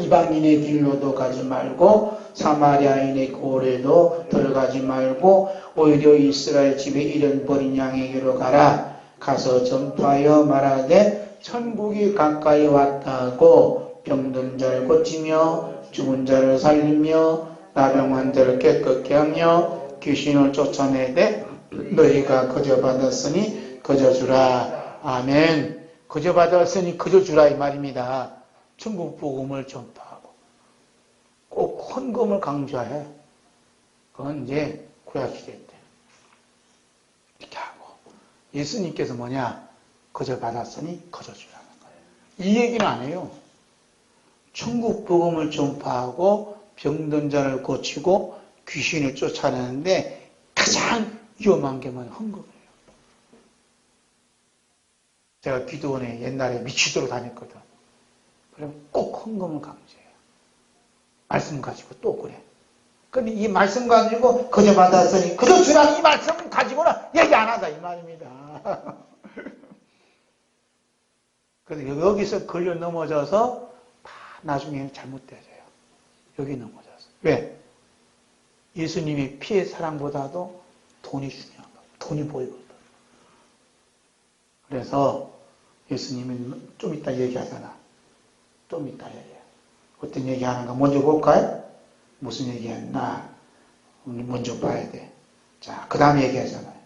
이방인의 길로도 가지 말고 사마리아인의 고래도 들어가지 말고 오히려 이스라엘 집에 이른 버린 양에게로 가라. 가서 전파하여 말하되 천국이 가까이 왔다고 병든 자를 고치며 죽은 자를 살리며 나병 환자를 깨끗게 하며 귀신을 쫓아내되 너희가 거저 받았으니 거저 주라. 아멘. 거저 받았으니 거저 주라 이 말입니다. 천국 복음을 전파하고 꼭 헌금을 강조해. 그건 이제 구약시대 때 이렇게 하고 예수님께서 뭐냐? 거저 받았으니 거저 주라는 거예요. 이 얘기는 안 해요. 천국 복음을 전파하고 병든 자를 고치고 귀신을 쫓아내는데 가장 위험한 게 뭐냐? 헌금이에요. 제가 기도원에 옛날에 미치도록 다녔거든. 그럼 꼭 헌금을 강조해요. 말씀 가지고 또 그래. 근데 이 말씀 가지고 그저 받았으니 그저 주라는 이 말씀 가지고는 얘기 안 하다 이 말입니다. 그래서 여기서 걸려 넘어져서 다 나중에 잘못되어져요. 여기 넘어져서. 왜? 예수님이 피의 사랑보다도 돈이 중요한 거예요. 돈이 보이거든. 그래서 예수님이 좀 이따 얘기하잖아. 좀 이따 얘기해. 어떤 얘기하는가 먼저 볼까요? 무슨 얘기했나? 우리 먼저 봐야 돼. 자, 그 다음에 얘기하잖아요.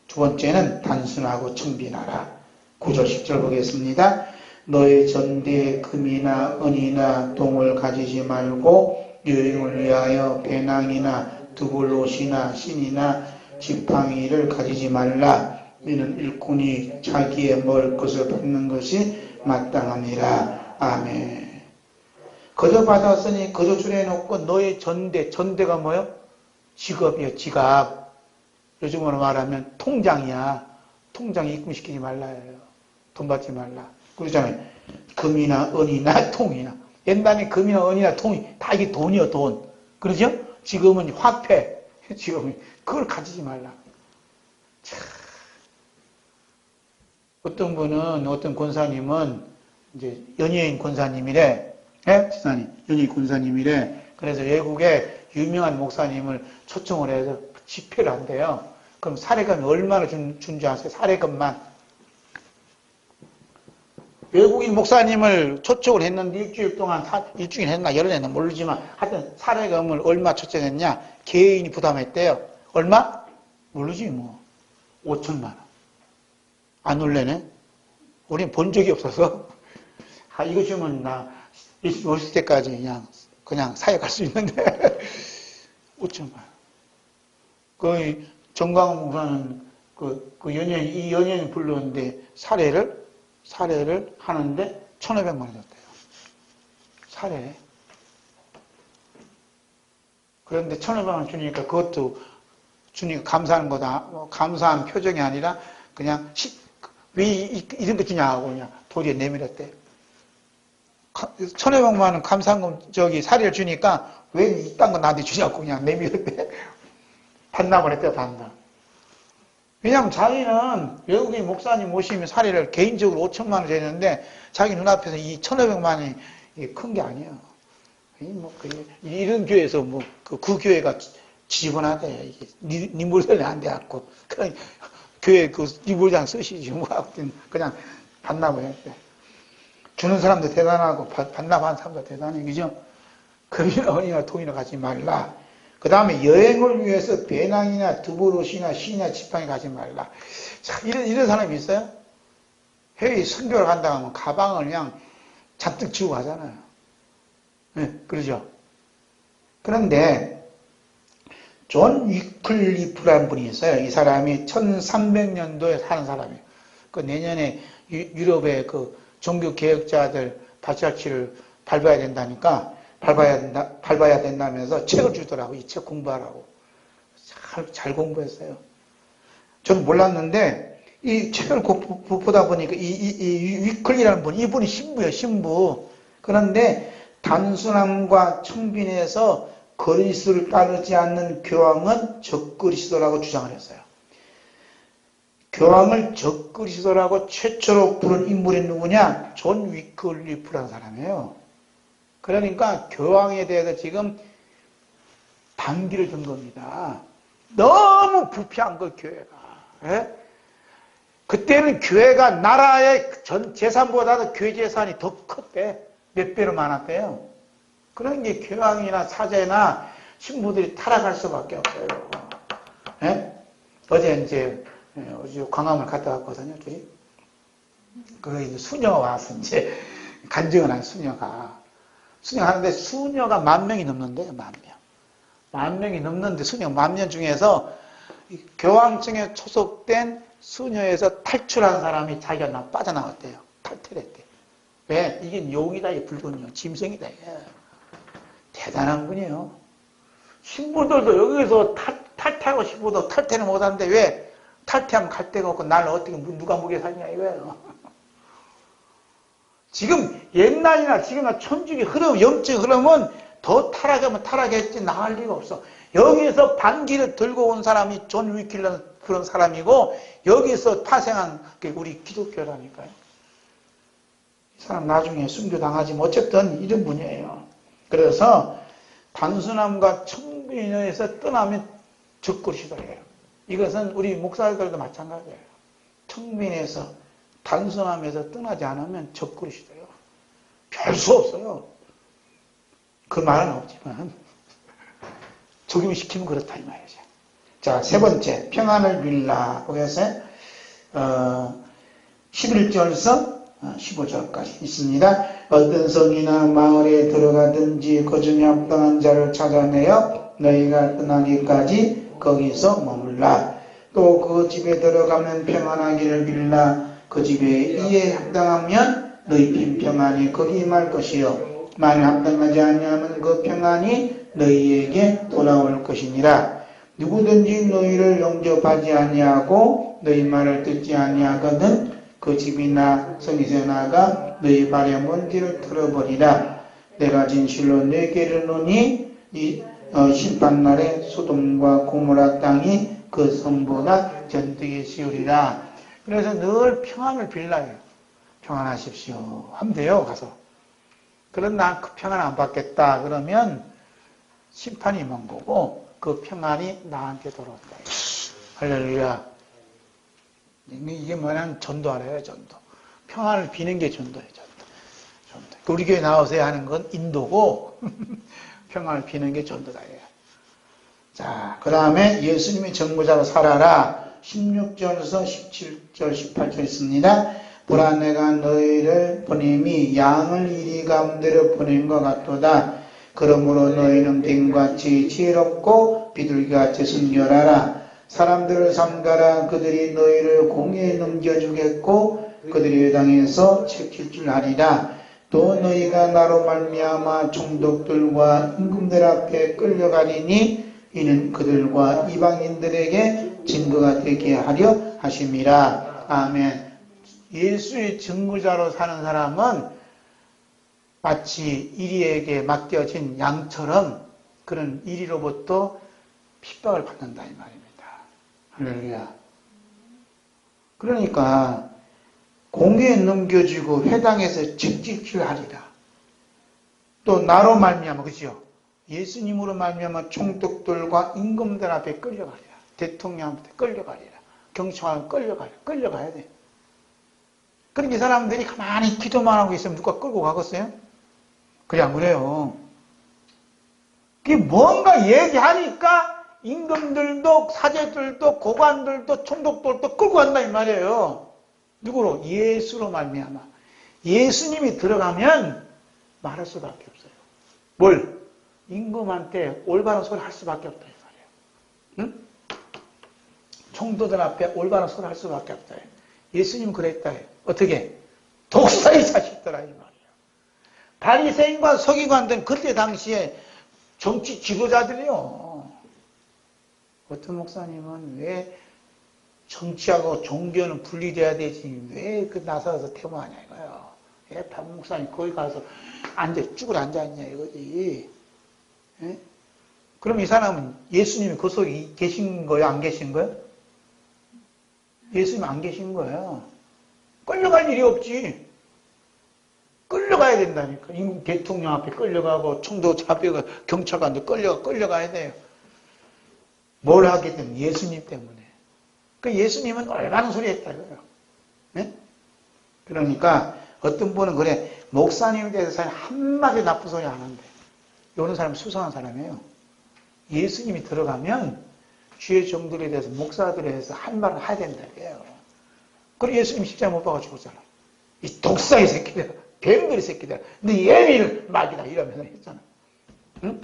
두 번째는 단순하고 청빈하라. 9절 10절 보겠습니다. 너의 전대에 금이나 은이나 동을 가지지 말고 여행을 위하여 배낭이나 두불옷이나 신이나 지팡이를 가지지 말라. 이는 일꾼이 자기의 먹을 것을 받는 것이 마땅함이라. 아멘. 거저 받았으니 거저 줄여놓고 너의 전대가 뭐요? 직업이에요. 지갑. 요즘으로 말하면 통장이야. 통장 입금시키지 말라요. 돈 받지 말라. 그러잖아요. 금이나 은이나 통이나. 옛날에 금이나 은이나 통이 다 이게 돈이요, 돈. 그러죠? 지금은 화폐. 지금은 그걸 가지지 말라. 참. 어떤 분은, 어떤 권사님은 이제 연예인 권사님이래. 예? 지사님. 연예인 권사님이래. 그래서 외국에 유명한 목사님을 초청을 해서 집회를 한대요. 그럼 사례금이 얼마나 준 줄 아세요? 사례금만. 외국인 목사님을 초청을 했는데 일주일 동안, 일주일 했나 열흘 했나 모르지만 하여튼 사례금을 얼마 초청했냐? 개인이 부담했대요. 얼마? 모르지 뭐. 5천만 원. 안 올래네? 우린 본 적이 없어서. 아, 이거 주면 나 50대까지 그냥 사회 갈 수 있는데. 5천만 원. 그 정광훈 목사는 이 연예인 불렀는데 사례를 하는데 1,500만 원 줬대요. 사례. 그런데 1,500만 원 주니까 그것도 주니까 감사하는 거다. 감사한 표정이 아니라 그냥 왜 이런 거 주냐 하고 그냥 도리에 내밀었대. 1,500만 원 감사한 사례를 주니까 왜 이딴 거 나한테 주냐고 그냥 내밀었대. 반납을 했대요, 반납. 왜냐하면 자기는 외국인 목사님 모시면 사례를 개인적으로 5천만 원 줬는데 자기 눈앞에서 이 1,500만 원이 큰 게 아니에요. 이런 교회에서 그 교회가 지저분하대. 니 물건이 안 돼갖고. 그냥 교회 니 물장 쓰시지. 뭐, 그냥 반납을 했대. 주는 사람도 대단하고 반납한 사람도 대단해. 그죠? 금이나 은이나 통이나 가지 말라. 그 다음에 여행을 위해서 배낭이나 두부옷이나 신이나 지팡이 가지 말라. 참, 이런 사람이 있어요? 해외 선교를 간다 하면 가방을 그냥 잔뜩 지고 가잖아요. 네, 그러죠? 그런데, 존 위클리프라는 분이 있어요. 이 사람이 1300년도에 사는 사람이에요. 내년에 유럽의 종교개혁자들 발자취를 밟아야 된다니까, 밟아야 된다면서 책을 주더라고. 이 책 공부하라고. 잘 공부했어요. 저는 몰랐는데, 이 책을 보다 보니까, 이 위클리라는 분, 이분이 신부예요, 신부. 그런데, 단순함과 청빈에서 그리스도를 따르지 않는 교황은 적그리스도라고 주장을 했어요. 교황을 적그리스도라고 최초로 부른 인물이 누구냐? 존 위클리프라는 사람이에요. 그러니까 교황에 대해서 지금 반기를 준 겁니다. 너무 부패한 거 교회가. 예? 그때는 교회가 나라의 전 재산보다도 교회 재산이 더 컸대. 몇 배로 많았대요. 그런 게 교황이나 사제나 신부들이 타락할 수밖에 없어요. 예? 어제 광화문 갔다 왔거든요, 둘이. 이제 수녀가 와서 이제 간증을 한 수녀가 하는데 수녀가 10,000명이 넘는데요, 10,000명. 10,000명이 넘는데 수녀 10,000명 중에서 교황청에 소속된 수녀에서 탈출한 사람이 자기가 빠져나왔대요. 탈퇴했대. 왜? 이게 용이다, 이 불교는요. 짐승이다, 이게. 대단한 분이에요. 신부들도 여기서 탈퇴하고 싶어도 탈퇴는 못하는데 왜? 탈퇴하면 갈 데가 없고 날 어떻게 누가 먹여 살냐 이거예요. 지금 옛날이나 지금이나 천주교 흐름, 영적 흐름은 더 타락하면 타락했지 나갈 리가 없어. 여기에서 반기를 들고 온 사람이 존 위클리라는 그런 사람이고 여기서 파생한 게 우리 기독교라니까요. 이 사람 나중에 순교당하지만 어쨌든 이런 분이에요. 그래서 단순함과 청빈에서 떠나면 적그리스도예요. 이것은 우리 목사들도 마찬가지예요. 청빈에서 단순함에서 떠나지 않으면 적그리스도예요. 별 수 없어요. 그 말은 없지만 적용시키면 그렇다 이 말이죠. 자, 세 번째 평안을 빌라. 거기서 11절서 15절까지 있습니다. 어떤 성이나 마을에 들어가든지 그 중에 합당한 자를 찾아내어 너희가 떠나기까지 거기서 머물라. 또 그 집에 들어가면 평안하기를 빌라. 그 집에 이에 합당하면 너희 평안이 거기 임할 것이요 만일 합당하지 아니하면 그 평안이 너희에게 돌아올 것이니라. 누구든지 너희를 영접하지 아니하고 너희 말을 듣지 아니하거든 그 집이나 성에서 나가 너희 발의 먼지를 털어버리라. 내가 진실로 내게 이르노니 이 심판날에 소돔과 고모라 땅이 그 성보다 전등이 쉬우리라. 그래서 늘 평안을 빌라요. 평안하십시오 하면 돼요. 가서. 그런 난 그 평안 안 받겠다 그러면 심판이 먼 거고 그 평안이 나한테 돌아온다. 할렐루야. 이게 뭐냐면 전도하래요. 전도. 평안을 비는 게 전도예요. 전도. 우리 교회 나오세요 하는 건 인도고 평안을 비는 게 전도다. 자, 그 다음에 예수님이 전부자로 살아라. 16절에서 17절, 18절 있습니다. 보라 내가 너희를 보냄이 양을 이리 가운데로 보낸 것 같도다. 그러므로 너희는 뱀같이 지혜롭고 비둘기같이 순결하라. 사람들을 삼가라. 그들이 너희를 공에 넘겨주겠고 그들의 당에서 지킬 줄 아리라. 또 너희가 나로 말미암아 총독들과 임금들 앞에 끌려가리니 이는 그들과 이방인들에게 증거가 되게 하려 하심이라. 아멘. 예수의 증거자로 사는 사람은 마치 이리에게 맡겨진 양처럼 그런 이리로부터 핍박을 받는다 이 말입니다. 할렐루야. 그러니까 공에 넘겨주고 회당에서 직직질하리라. 또 나로 말미암아 그죠? 예수님으로 말미암아 총독들과 임금들 앞에 끌려가리라. 대통령한테 끌려가리라. 경찰한테 끌려가야 돼. 그러니까 이 사람들이 가만히 기도만 하고 있으면 누가 끌고 가겠어요? 그래 안 그래요? 그게 뭔가 얘기하니까 임금들도 사제들도 고관들도 총독들도 끌고 간다 이 말이에요. 누구로? 예수로 말미암아. 예수님이 들어가면 말할 수밖에 없어요. 뭘? 임금한테 올바른 소리 할 수밖에 없다 이 말이에요. 응? 총독들 앞에 올바른 소리 할 수밖에 없다. 예수님 그랬다. 어떻게? 독사의 자식들아 이 말이에요. 바리새인과 서기관들은 그때 당시에 정치 지도자들이요. 어떤 목사님은 왜 정치하고 종교는 분리돼야 되지 왜 그 나서서 태모하냐 이거요. 왜 박 목사님 거기 가서 쭈글 앉아있냐 이거지. 예? 그럼 이 사람은 예수님이 그 속에 계신 거예요? 안 계신 거예요? 예수님 안 계신 거예요. 끌려갈 일이 없지. 끌려가야 된다니까. 대통령 앞에 끌려가고 총독 앞에 경찰관도 끌려가야 돼요. 뭘 하게든 예수님 때문에. 그 예수님은 얼마나 소리 했다 이거예요. 네? 그러니까 어떤 분은 그래 목사님에 대해서 한마디 나쁜 소리 안 한대. 이런 사람은 수상한 사람이에요. 예수님이 들어가면 주의 종들에 대해서 목사들에 대해서 한 말을 해야 된다 이거예요. 그리고 예수님이 십자가 못 박아 죽었잖아. 이 독사의 새끼들, 뱀들의 새끼들, 네 예미를 막이다 이러면서 했잖아. 응?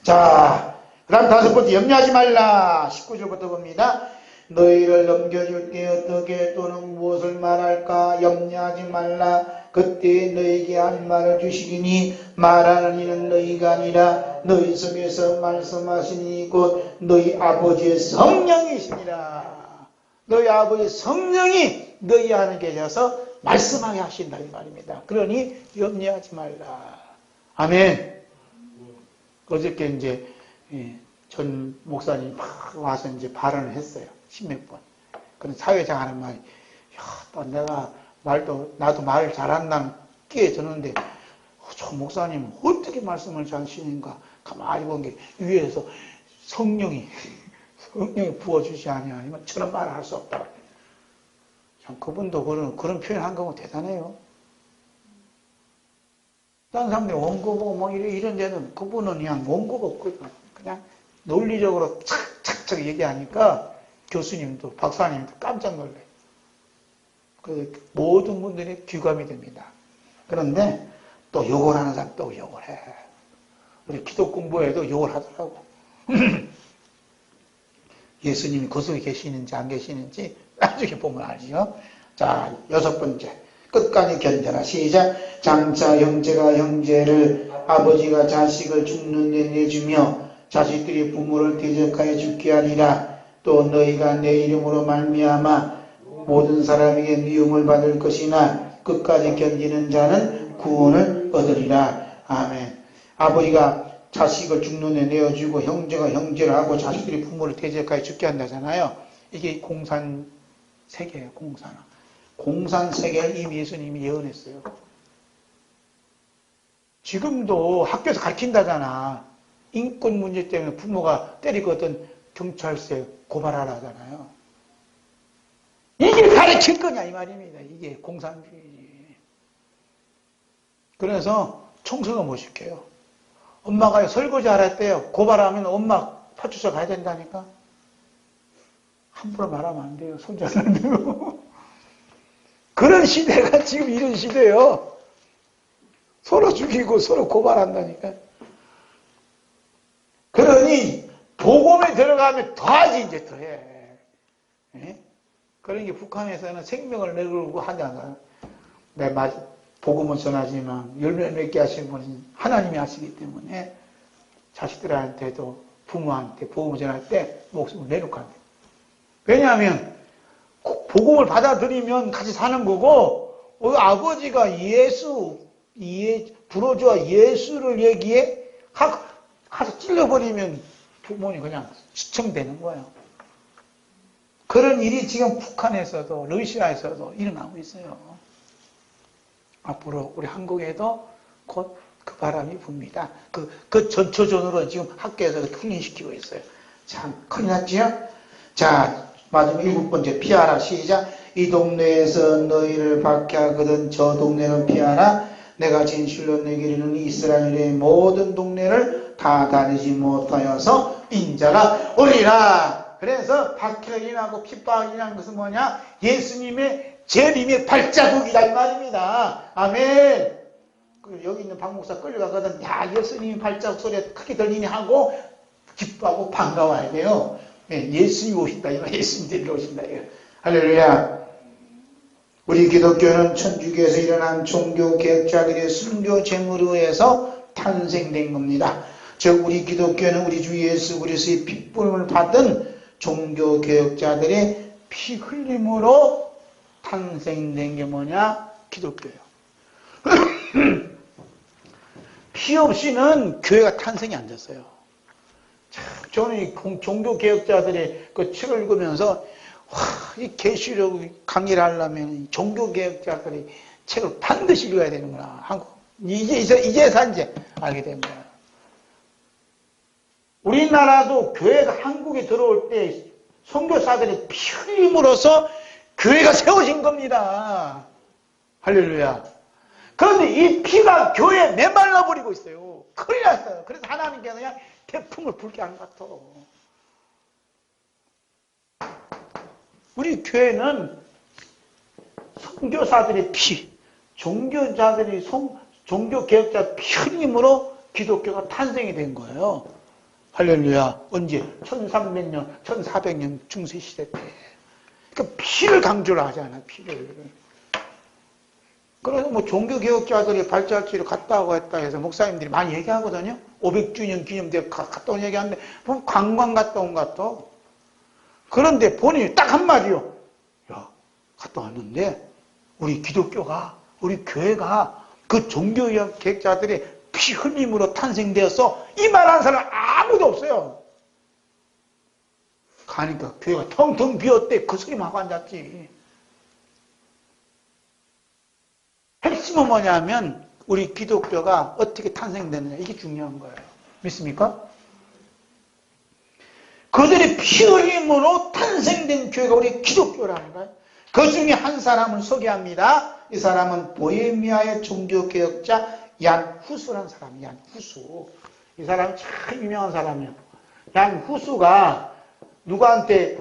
자, 그 다음 다섯 번째 염려하지 말라. 19절부터 봅니다. 너희를 넘겨줄 때 어떻게 또는 무엇을 말할까 염려하지 말라. 그때 너희에게 한 말을 주시리니 말하는 이는 너희가 아니라 너희 속에서 말씀하시니 곧 너희 아버지의 성령이시니라. 너희 아버지의 성령이 너희 안에 계셔서 말씀하게 하신다 이 말입니다. 그러니 염려하지 말라. 아멘. 어저께 이제 전 목사님이 막 와서 이제 발언을 했어요. 십몇 번. 그런 사회자 하는 말이, 야, 나도 말을 잘한다는 끼에 졌는데, 저 목사님은 어떻게 말씀을 잘 하시는가? 가만히 본 게, 위에서 성령이 부어주시 아니면 저런 말을 할 수 없다. 참, 그분도 그런 표현 한 거면 대단해요. 다른 사람들이 원고 보고 뭐 이런 데는 그분은 그냥 원고가 없거든. 그냥 논리적으로 착착착 얘기하니까 교수님도 박사님도 깜짝 놀래요. 그 모든 분들이 귀감이 됩니다. 그런데 또 욕을 하는 사람 또 욕을 해. 우리 기독 공부에도 욕을 하더라고. 예수님이 거기에 계시는지 안 계시는지 나중에 보면 알죠. 자, 6번째. 끝까지 견뎌라. 시작. 장차 형제가 형제를, 아버지가 자식을 죽는 데 내주며 자식들이 부모를 대적하여 죽게 하리라. 또 너희가 내 이름으로 말미암아 모든 사람에게 미움을 받을 것이나 끝까지 견디는 자는 구원을 얻으리라. 아멘. 아버지가 자식을 죽는 데 내어주고 형제가 형제를 하고 자식들이 부모를 대적하여 죽게 한다잖아요. 이게 공산세계예요. 공산세계를 이미 예수님이 예언했어요. 지금도 학교에서 가르친다잖아. 인권 문제 때문에 부모가 때리거든 경찰서에 고발하라 하잖아요. 이게 가르칠 거냐 이 말입니다. 이게 공산주의. 그래서 청소도 못 시켜요. 엄마가 설거지 하랬대요. 고발하면 엄마 파출소 가야 된다니까. 함부로 말하면 안 돼요. 손자들도. 그런 시대가 지금 이런 시대예요. 서로 죽이고 서로 고발한다니까. 그러니 복음에 들어가면 더하지 이제 더해. 예? 그러니 북한에서는 생명을 내걸고 하잖아. 내 복음은 전하지만 열매 맺게 하시는 분은 하나님이 하시기 때문에 자식들한테도 부모한테 복음을 전할 때 목숨을 내놓고 한대. 왜냐하면 복음을 받아들이면 같이 사는 거고 아버지가 불어줘야 예수를 얘기해 가서 찔러버리면 부모님 그냥 시청되는 거예요. 그런 일이 지금 북한에서도 러시아에서도 일어나고 있어요. 앞으로 우리 한국에도 곧 그 바람이 붑니다. 그 전초전으로 지금 학교에서 훈련시키고 있어요. 참 큰일 났지요? 자, 마지막 7번째 피하라. 시작. 이 동네에서 너희를 박해하거든 저 동네는 피하라. 내가 진실로 내게 이르는 이스라엘의 모든 동네를 다 다니지 못하여서 인자가 오리라. 그래서 박해를 인하고 핍박을 인한 것은 뭐냐? 예수님의 재림의 발자국이다 이 말입니다. 아멘. 여기 있는 박 목사 끌려가거든. 야, 예수님의 발자국 소리가 크게 들리니 하고 기뻐하고 반가워야 돼요. 예수님이 오신다 이거. 예수님 데리러 오신다 이거. 할렐루야. 우리 기독교는 천주교에서 일어난 종교개혁자들의 순교 제물로 해서 탄생된 겁니다. 즉 우리 기독교는 우리 주 예수 그리스도의 핏부름을 받은 종교개혁자들의 피 흘림으로 탄생된 게 뭐냐? 기독교예요. 피 없이는 교회가 탄생이 안 됐어요. 저는 이 종교개혁자들의 그 책을 읽으면서 이 계시록 강의를 하려면 종교개혁자들의 책을 반드시 읽어야 되는구나. 이제서 이제 알게 된 거예요. 우리나라도 교회가 한국에 들어올 때 선교사들이 피 흘림으로써 교회가 세워진 겁니다. 할렐루야. 그런데 이 피가 교회에 메말라 버리고 있어요. 큰일 났어요. 그래서 하나님께서 그냥 태풍을 불게 안 같아. 우리 교회는 선교사들의 피, 종교개혁자 피 흘림으로 기독교가 탄생이 된 거예요. 할렐루야. 언제? 1300년, 1400년 중세시대 때. 그러니까 피를 강조를 하잖아, 피를. 그래서 뭐 종교개혁자들이 발자취를 갔다 오고 했다 해서 목사님들이 많이 얘기하거든요. 500주년 기념대 갔다 온 얘기하는데, 뭐 관광 갔다 온 것 같아. 그런데 본인이 딱 한마디요. 야, 갔다 왔는데, 우리 기독교가, 우리 교회가 그 종교개혁자들의 피 흘림으로 탄생되어서 이 말하는 사람 아무도 없어요. 가니까 교회가 텅텅 비었대. 그 소리만 하고 앉았지. 핵심은 뭐냐면 우리 기독교가 어떻게 탄생됐느냐 이게 중요한 거예요. 믿습니까? 그들의 피 흘림으로 탄생된 교회가 우리 기독교라는 거예요. 그 중에 한 사람을 소개합니다. 이 사람은 보헤미아의 종교개혁자 얀 후수라는 사람이에요. 얀 후수. 이 사람은 참 유명한 사람이에요. 얀 후수가 누구한테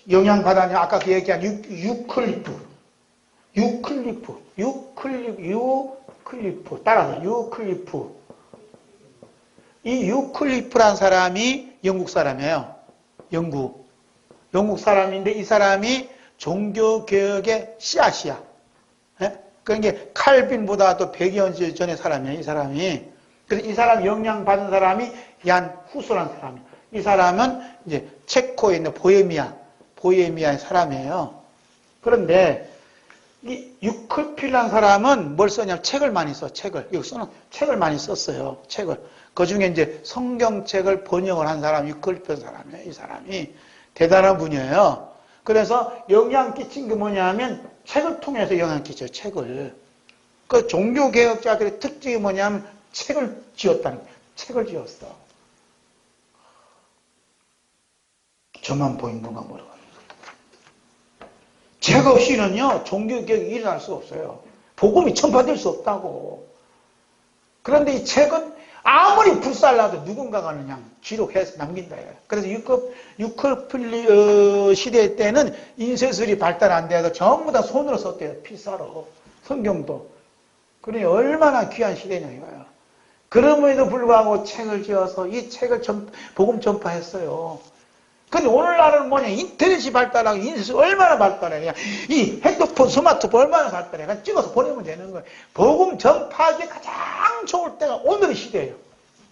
영향받았냐? 아까 그 얘기한 유클리프. 따라서 유클리프. 이 유클리프란 사람이 영국 사람이에요. 영국 사람인데 이 사람이 종교개혁의 씨앗이야. 예? 그러니까 칼빈보다도 100여 년 전의 사람이에요. 이 사람이. 그래서 이 사람 영향받은 사람이 얀 후스라는 사람이에요. 이 사람은 이제 체코에 있는 보헤미아의 사람이에요. 그런데 이 유클필란 사람은 뭘 썼냐면 책을 많이 써. 책을 많이 썼어요. 그 중에 이제 성경책을 번역을 한 사람이 유클필 사람이에요. 이 사람이 대단한 분이에요. 그래서 영향 끼친 게 뭐냐면 책을 통해서 영향 끼쳐요. 책을. 그 종교개혁자들의 특징이 뭐냐면 책을 지었다는 거예요. 책을 지었어. 저만 보인 건가 모르겠어요. 책 없이는요, 종교개혁이 일어날 수 없어요. 복음이 전파될 수 없다고. 그런데 이 책은 아무리 불살라도 누군가가 그냥 기록해서 남긴다. 그래서 유클필리 시대 때는 인쇄술이 발달 안 돼서 전부 다 손으로 썼대요. 필사로. 성경도. 그러니 얼마나 귀한 시대냐 이거야. 그럼에도 불구하고 책을 지어서 이 책을 복음 전파했어요. 근데 오늘날은 뭐냐, 인터넷이 발달하고 인쇄술이 얼마나 발달해. 그냥 이 핸드폰, 스마트폰 얼마나 발달해. 그냥 찍어서 보내면 되는 거예요. 복음 전파하기 가장 좋을 때가 오늘의 시대예요.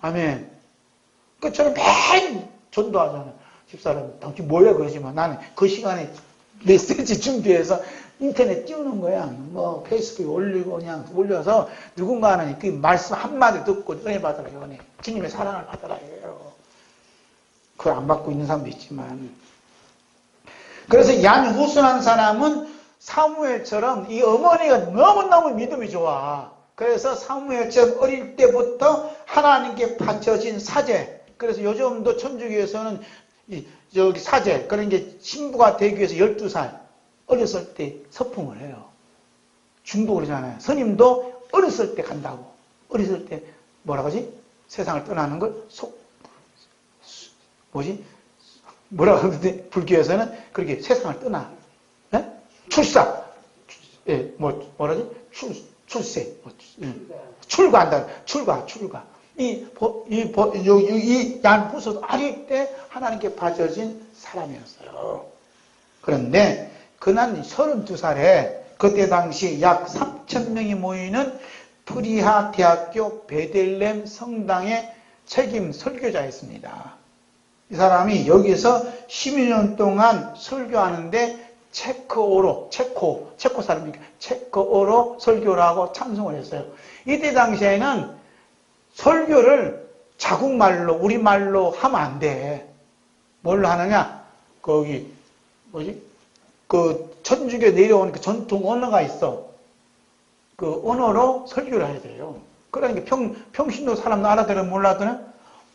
아멘. 그 저는 매일 전도하잖아요. 집사람, 당신 뭐야 그러지만 나는 그 시간에 메시지 준비해서 인터넷 띄우는 거야. 뭐 페이스북에 올리고 그냥 올려서 누군가는 그 말씀 한마디 듣고 은혜 받으라, 은혜. 주님의 사랑을 받으라 해요. 그걸 안 받고 있는 사람도 있지만. 그래서 얀 후스라는 사람은 사무엘처럼 이 어머니가 너무너무 믿음이 좋아. 그래서 사무엘처럼 어릴 때부터 하나님께 바쳐진 사제. 그래서 요즘도 천주교에서는 여기 사제, 그런 게 신부가 되기 위해서 12살 어렸을 때 서풍을 해요. 중도 그러잖아요. 스님도 어렸을 때 간다고. 어렸을 때 뭐라 그러지? 세상을 떠나는 걸 뭐라 그러는데 불교에서는 그렇게 세상을 떠나. 네? 출사. 예, 뭐라지? 출세. 출가한다. 출가. 이 얀푸스도 어릴 때 하나님께 바쳐진 사람이었어요. 그런데 그날 32살에 그때 당시 약 3,000명이 모이는 프리하 대학교 베들렘 성당의 책임 설교자였습니다. 이 사람이 여기서 12년 동안 설교하는데 체코 사람이니까 체코어로 설교를 하고 찬송을 했어요. 이때 당시에는 설교를 자국말로, 우리말로 하면 안 돼. 뭘로 하느냐? 그 천주교 내려오는 그 전통 언어가 있어. 그 언어로 설교를 해야 돼요. 그러니까 평신도 사람도 알아들으면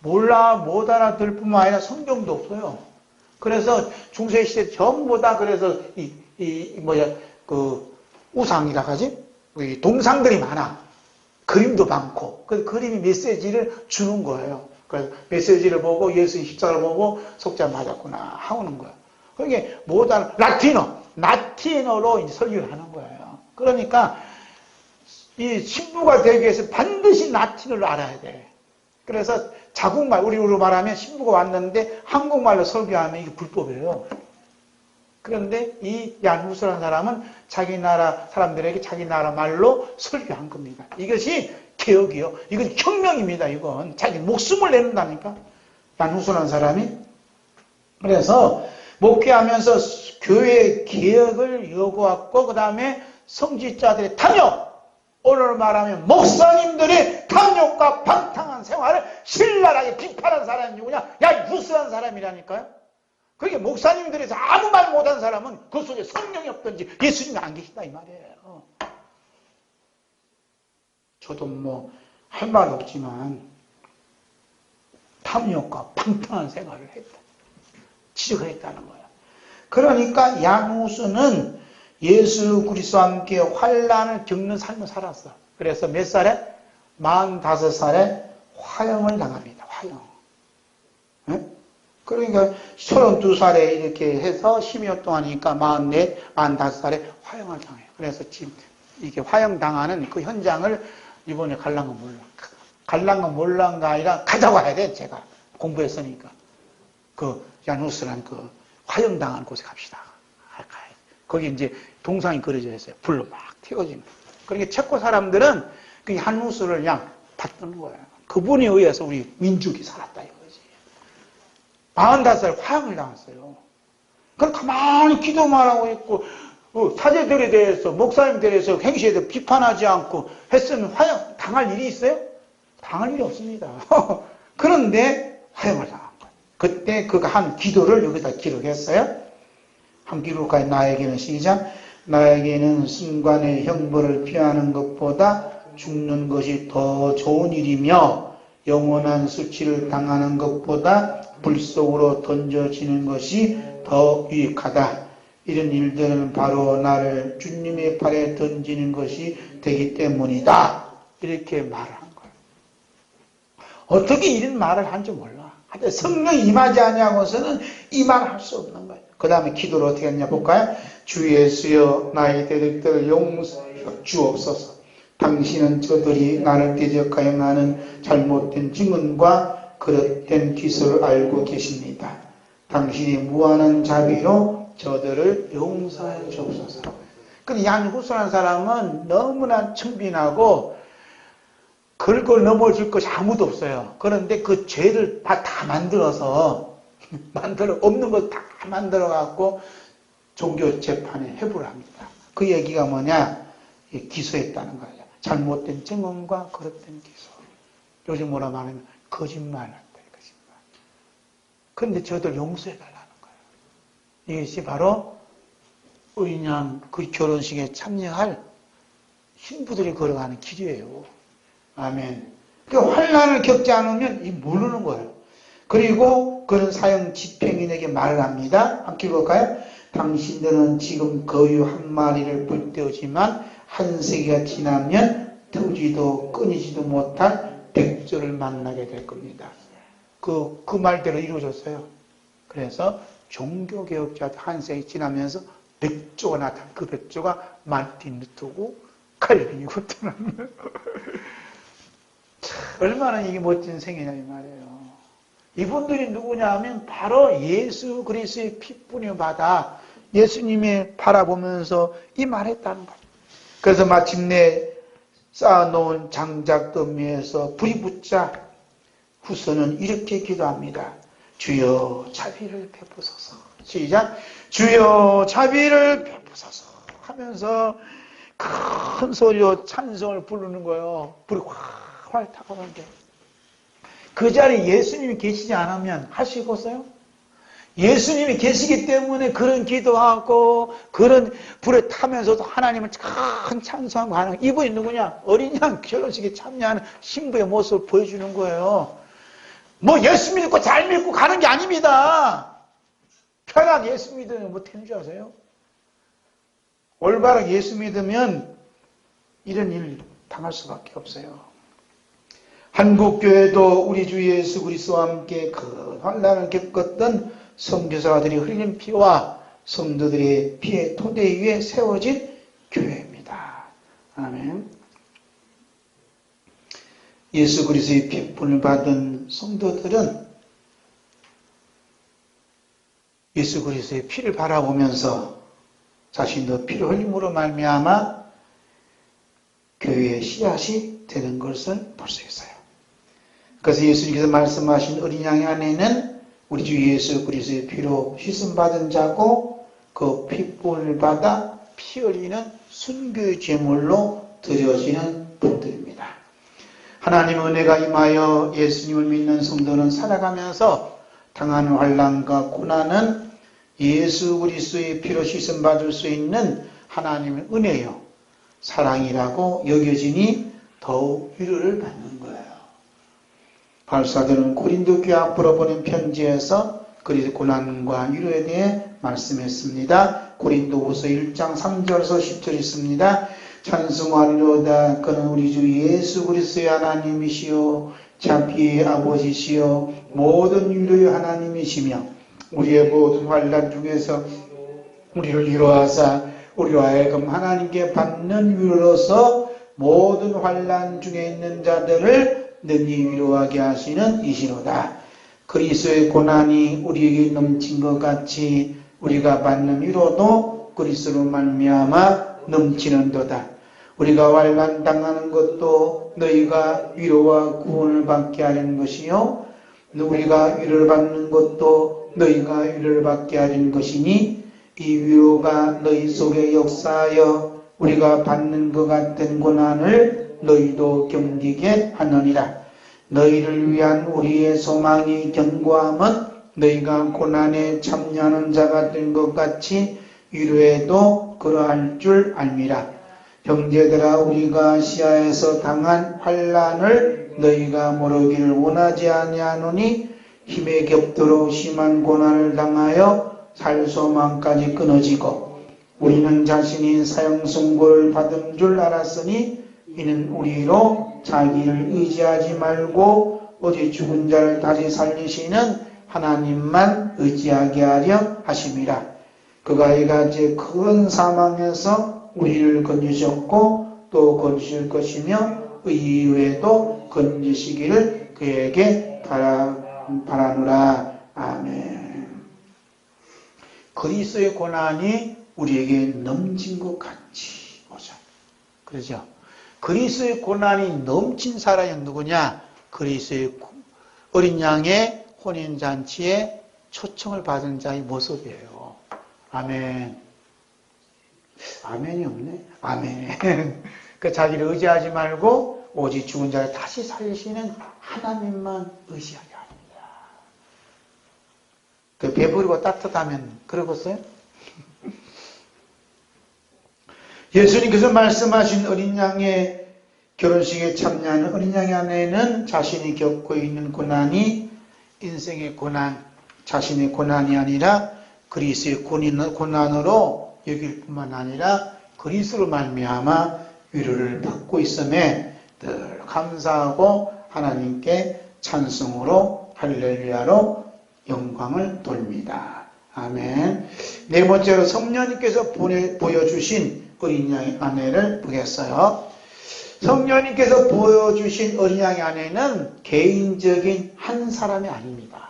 못 알아들 뿐만 아니라 성경도 없어요. 그래서 중세시대 전부 다 그래서 우상이라 하지? 동상들이 많아. 그림도 많고. 그 그림이 메시지를 주는 거예요. 그래서 메시지를 보고 예수의 십자가를 보고 속자 맞았구나 하는 거예요. 그게 못 알아. 라틴어로 이제 설교를 하는 거예요. 그러니까 이 신부가 되기 위해서 반드시 라틴어를 알아야 돼. 그래서 자국말, 우리로 말하면 신부가 왔는데 한국말로 설교하면 이게 불법이에요. 그런데 이 얀후스라는 사람은 자기 나라 사람들에게 자기 나라 말로 설교한 겁니다. 이것이 개혁이요. 이건 혁명입니다. 이건 자기 목숨을 내는다니까. 얀후스라는 사람이. 그래서 목회하면서 교회 개혁을 요구했고 그 다음에 성직자들의 탐욕, 오늘 말하면 목사님들의 탐욕과 방탕한 생활을 신랄하게 비판한 사람이 누구냐? 얀후스라는 사람이라니까요. 그게 목사님들에서 아무 말 못한 사람은 그 속에 성령이 없든지 예수님이 안 계신다 이 말이에요. 저도 뭐 할 말 없지만 탐욕과 방탕한 생활을 했다. 지적을 했다는 거야. 그러니까 얀후스는 예수 그리스도와 함께 환난을 겪는 삶을 살았어. 그래서 몇 살에? 45살에 화형을 당합니다. 화형. 네? 그러니까 32살에 이렇게 해서 10여 동안이니까 44, 45살에 화형을 당해요. 그래서 지금 이게 화형당하는 그 현장을 이번에 갈란 건 몰라. 갈란 건 몰란가 아니라 가자고 해야 돼, 제가. 공부했으니까. 그 야누스란 그 화형당한 곳에 갑시다. 거기 이제 동상이 그려져 있어요. 불로 막 태워지는. 그러니까 체코 사람들은 그 야누스를 그냥 받드는 거예요. 그분에 의해서 우리 민족이 살았다 이거지. 45살 화형을 당했어요. 그럼 가만히 기도만 하고 있고 사제들에 대해서 목사님들에 대해서 행시에 대해서 비판하지 않고 했으면 화형 당할 일이 있어요? 당할 일이 없습니다. 그런데 화형을 당한 거예요. 그때 그가 한 기도를 여기다 기록했어요. 한 기록까지 나에게는 시작. 나에게는 순간의 형벌을 피하는 것보다 죽는 것이 더 좋은 일이며 영원한 수치를 당하는 것보다 불 속으로 던져지는 것이 더 유익하다. 이런 일들은 바로 나를 주님의 팔에 던지는 것이 되기 때문이다. 이렇게 말을 한 거예요. 어떻게 이런 말을 한지 몰라. 하여튼 성령이 임하지 않냐고서는 이 말을 할 수 없는 거예요. 그 다음에 기도를 어떻게 했냐 볼까요? 주 예수여 나의 대적들을 용서해 주옵소서. 당신은 저들이 나를 대적하여 나는 잘못된 증언과 그릇된 기술을 알고 계십니다. 당신이 무한한 자비로 저들을 용서해 주옵소서. 근데 얀후스라는 사람은 너무나 청빈하고 긁어 넘어질 것이 아무도 없어요. 그런데 그 죄를 다 만들어서 없는 것 다 만들어갖고 종교 재판에 회부를 합니다. 그 얘기가 뭐냐? 기소했다는 거예요. 잘못된 증언과 그릇된 기소. 요즘 뭐라 말하면 거짓말한다. 거짓말. 그런데 저들 용서해달라는 거예요. 이것이 바로 의인양 그 결혼식에 참여할 신부들이 걸어가는 길이에요. 아멘. 그 환난을 겪지 않으면 이 모르는 거예요. 그리고 그런 사형 집행인에게 말을 합니다. 함께 볼까요? 당신들은 지금 거유 한 마리를 불태우지만 한 세기가 지나면 터지도 끊이지도 못할 백조를 만나게 될 겁니다. 그 말대로 이루어졌어요. 그래서 종교개혁자들 한 세기 지나면서 백조가 나타나. 그 백조가 마르틴 루터고 칼빈이고 떠나는 얼마나 이게 멋진 생이냐 이 말이에요. 이분들이 누구냐 하면 바로 예수 그리스도의 피뿐이 받아 예수님의 바라보면서 이 말했다는 거예요. 그래서 마침내 쌓아놓은 장작더미에서 불이 붙자 후서는 이렇게 기도합니다. 주여 자비를 베푸소서. 시작. 주여 자비를 베푸소서 하면서 큰 소리로 찬송을 부르는 거예요. 불이 활 타고 오는데 그 자리에 예수님이 계시지 않으면 할 수 있겠어요? 예수님이 계시기 때문에 그런 기도하고 그런 불에 타면서도 하나님을 큰 찬송하고 하는 이분이 누구냐? 어린 양 결혼식에 참여하는 신부의 모습을 보여주는 거예요. 뭐 예수 믿고 잘 믿고 가는 게 아닙니다. 편한 예수 믿으면 뭐 되는 줄 아세요? 올바르게 예수 믿으면 이런 일 당할 수밖에 없어요. 한국교회도 우리 주 예수 그리스도와 함께 큰 환난을 겪었던 선교사들이 흘린 피와 성도들의 피의 토대 위에 세워진 교회입니다. 아멘. 예수 그리스도의 피품을 받은 성도들은 예수 그리스도의 피를 바라보면서 자신도 피를 흘림으로 말미암아 교회의 씨앗이 되는 것을 볼 수 있어요. 그래서 예수님께서 말씀하신 어린 양의 안에는 우리 주 예수 그리스도의 피로 씻음받은 자고 그 피뿔을 받아 피 흘리는 순교의 제물로 드려지는 분들입니다. 하나님의 은혜가 임하여 예수님을 믿는 성도는 살아가면서 당하는 환난과 고난은 예수 그리스도의 피로 씻음받을 수 있는 하나님의 은혜요 사랑이라고 여겨지니 더욱 위로를 받는 거예요. 바울사도는 고린도 교회 앞으로 보낸 편지에서 그리스도의 고난과 위로에 대해 말씀했습니다. 고린도후서 1장 3절에서 10절 있습니다. 찬송하리로다. 그는 우리 주 예수 그리스도의 하나님이시요 자비의 아버지시요 모든 위로의 하나님이시며 우리의 모든 환난 중에서 우리를 위로하사 우리로 하여금 하나님께 받는 위로로서 모든 환난 중에 있는 자들을 능히 위로하게 하시는 이시로다. 그리스도의 고난이 우리에게 넘친 것 같이 우리가 받는 위로도 그리스도로 말미암아 넘치는도다. 우리가 환난 당하는 것도 너희가 위로와 구원을 받게 하려는 것이요 우리가 위로를 받는 것도 너희가 위로를 받게 하려는 것이니 이 위로가 너희 속에 역사하여 우리가 받는 것 같은 고난을 너희도 견디게 하느니라. 너희를 위한 우리의 소망이 견고함은 너희가 고난에 참여하는 자가 된 것 같이 위로에도 그러할 줄 알미라. 형제들아, 우리가 아시아에서 당한 환난을 너희가 모르기를 원하지 아니하노니 힘에 겹도록 심한 고난을 당하여 살 소망까지 끊어지고 우리는 자신이 사형 선고를 받은 줄 알았으니 이는 우리로 자기를 의지하지 말고 오직 죽은 자를 다시 살리시는 하나님만 의지하게 하려 하심이라. 그가 이같이 큰 사망에서 우리를 건지셨고 또 건지실 것이며 이후에도 건지시기를 그에게 바라노라. 아멘. 그리스도의 고난이 우리에게 넘친 것 같이 보자. 그러죠? 그리스도의 고난이 넘친 사람이 누구냐? 그리스도의 어린 양의 혼인잔치에 초청을 받은 자의 모습이에요. 아멘. 아멘이 없네. 아멘. 그 자기를 의지하지 말고 오직 죽은 자를 다시 살리시는 하나님만 의지하게 합니다. 그 배부르고 따뜻하면 그러겠어요? 예수님께서 말씀하신 어린 양의 결혼식에 참여하는 어린 양의 아내는 자신이 겪고 있는 고난이 인생의 고난, 자신의 고난이 아니라 그리스도의 고난으로 여길 뿐만 아니라 그리스도로 말미암아 위로를 받고 있음에 늘 감사하고 하나님께 찬송으로 할렐루야로 영광을 돌립니다. 아멘. 네 번째로 성령님께서 보여주신 어린 양의 아내를 보겠어요. 성령님께서 보여주신 어린 양의 아내는 개인적인 한 사람이 아닙니다.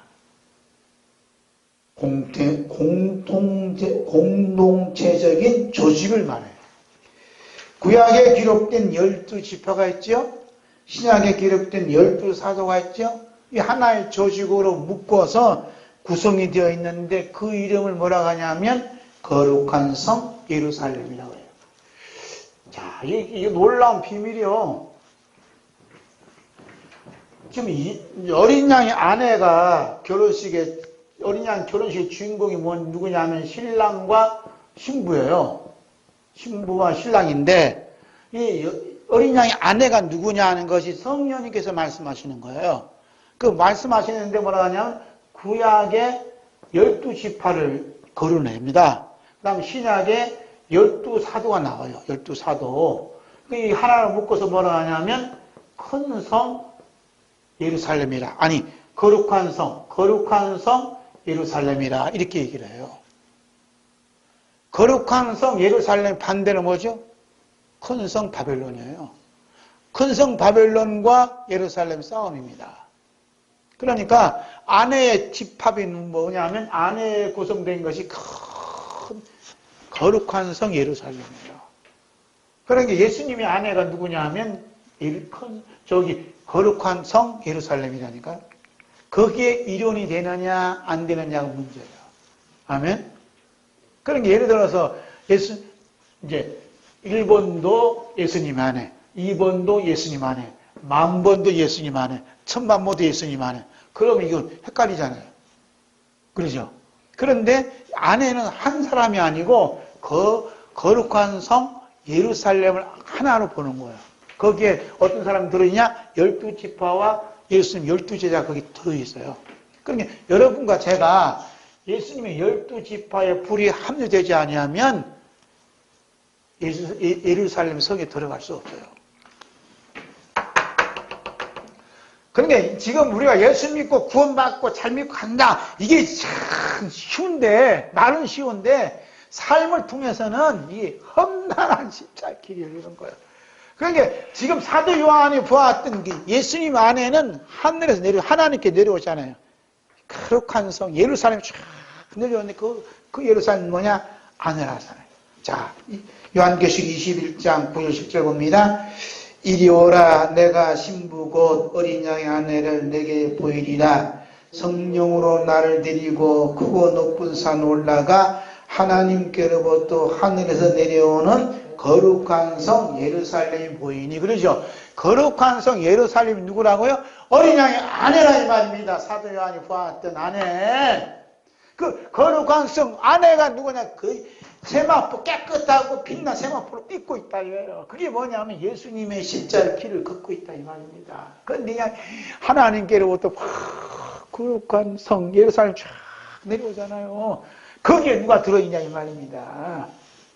공동체적인 조직을 말해요. 구약에 기록된 12지파가 있죠. 신약에 기록된 12사도가 있죠. 이 하나의 조직으로 묶어서 구성이 되어 있는데 그 이름을 뭐라고 하냐면 거룩한 성 예루살렘이라고 해요. 자, 이게 놀라운 비밀이요. 지금 이 어린 양의 아내가 어린 양 결혼식의 주인공이 누구냐면 신랑과 신부예요. 신부와 신랑인데, 이 어린 양의 아내가 누구냐 하는 것이 성령님께서 말씀하시는 거예요. 그 말씀하시는데 뭐라 하냐면, 구약의 12지파를 거론합니다. 그 다음 신약에 12사도가 나와요. 12사도. 이 하나를 묶어서 뭐라 하냐면, 큰 성 예루살렘이라. 아니, 거룩한 성 예루살렘이라. 이렇게 얘기를 해요. 거룩한 성 예루살렘 반대는 뭐죠? 큰 성 바벨론이에요. 큰 성 바벨론과 예루살렘 싸움입니다. 그러니까 아내의 집합이 뭐냐면 아내에 구성된 것이 큰 거룩한 성 예루살렘이에요. 그러니까 예수님의 아내가 누구냐 하면 거룩한 성 예루살렘이라니까요. 거기에 일원이 되느냐 안 되느냐가 문제예요. 아멘. 그러니까 예를 들어서 이제 1번도 예수님 안에, 2번도 예수님 안에, 10,000번도 예수님 안에, 10,000,000번도 예수님 안에. 그러면 이건 헷갈리잖아요. 그러죠? 그런데 안에는 한 사람이 아니고 거룩한 성 예루살렘을 하나로 보는 거예요. 거기에 어떤 사람이 들어있냐? 12지파와 예수님 12제자가 거기 들어있어요. 그러니까 여러분과 제가 예수님의 12지파의 불이 합류되지 아니하면 예루살렘 성에 들어갈 수 없어요. 그러니까 지금 우리가 예수 믿고 구원받고 잘 믿고 간다. 이게 참 쉬운데, 말은 쉬운데, 삶을 통해서는 이 험난한 십자가의 길이 열리는 거예요. 그러니까 지금 사도 요한이 보았던 예수님 안에는 하늘에서 하나님께 내려오잖아요. 거룩한 성, 예루살렘이 쫙 내려오는데 그 예루살렘 뭐냐? 아내라잖아요. 자, 요한계시록 21장 9절 10절 봅니다. 이리 오라, 내가 신부 곧 어린 양의 아내를 내게 보이리라. 성령으로 나를 데리고 크고 높은 산 올라가 하나님께로부터 하늘에서 내려오는 거룩한 성 예루살렘이 보이니. 그러죠? 거룩한 성 예루살렘이 누구라고요? 어린 양의 아내라 이 말입니다. 사도 요한이 보았던 아내. 그 거룩한 성 아내가 누구냐? 그 세마포, 깨끗하고 빛난 세마포를 입고 있다 이거예요. 그게 뭐냐면 예수님의 십자가의 길을 걷고 있다 이 말입니다. 그런데 그냥 하나님께로부터 거룩한 성 예루살렘 쫙 내려오잖아요. 거기에 누가 들어있냐 이 말입니다.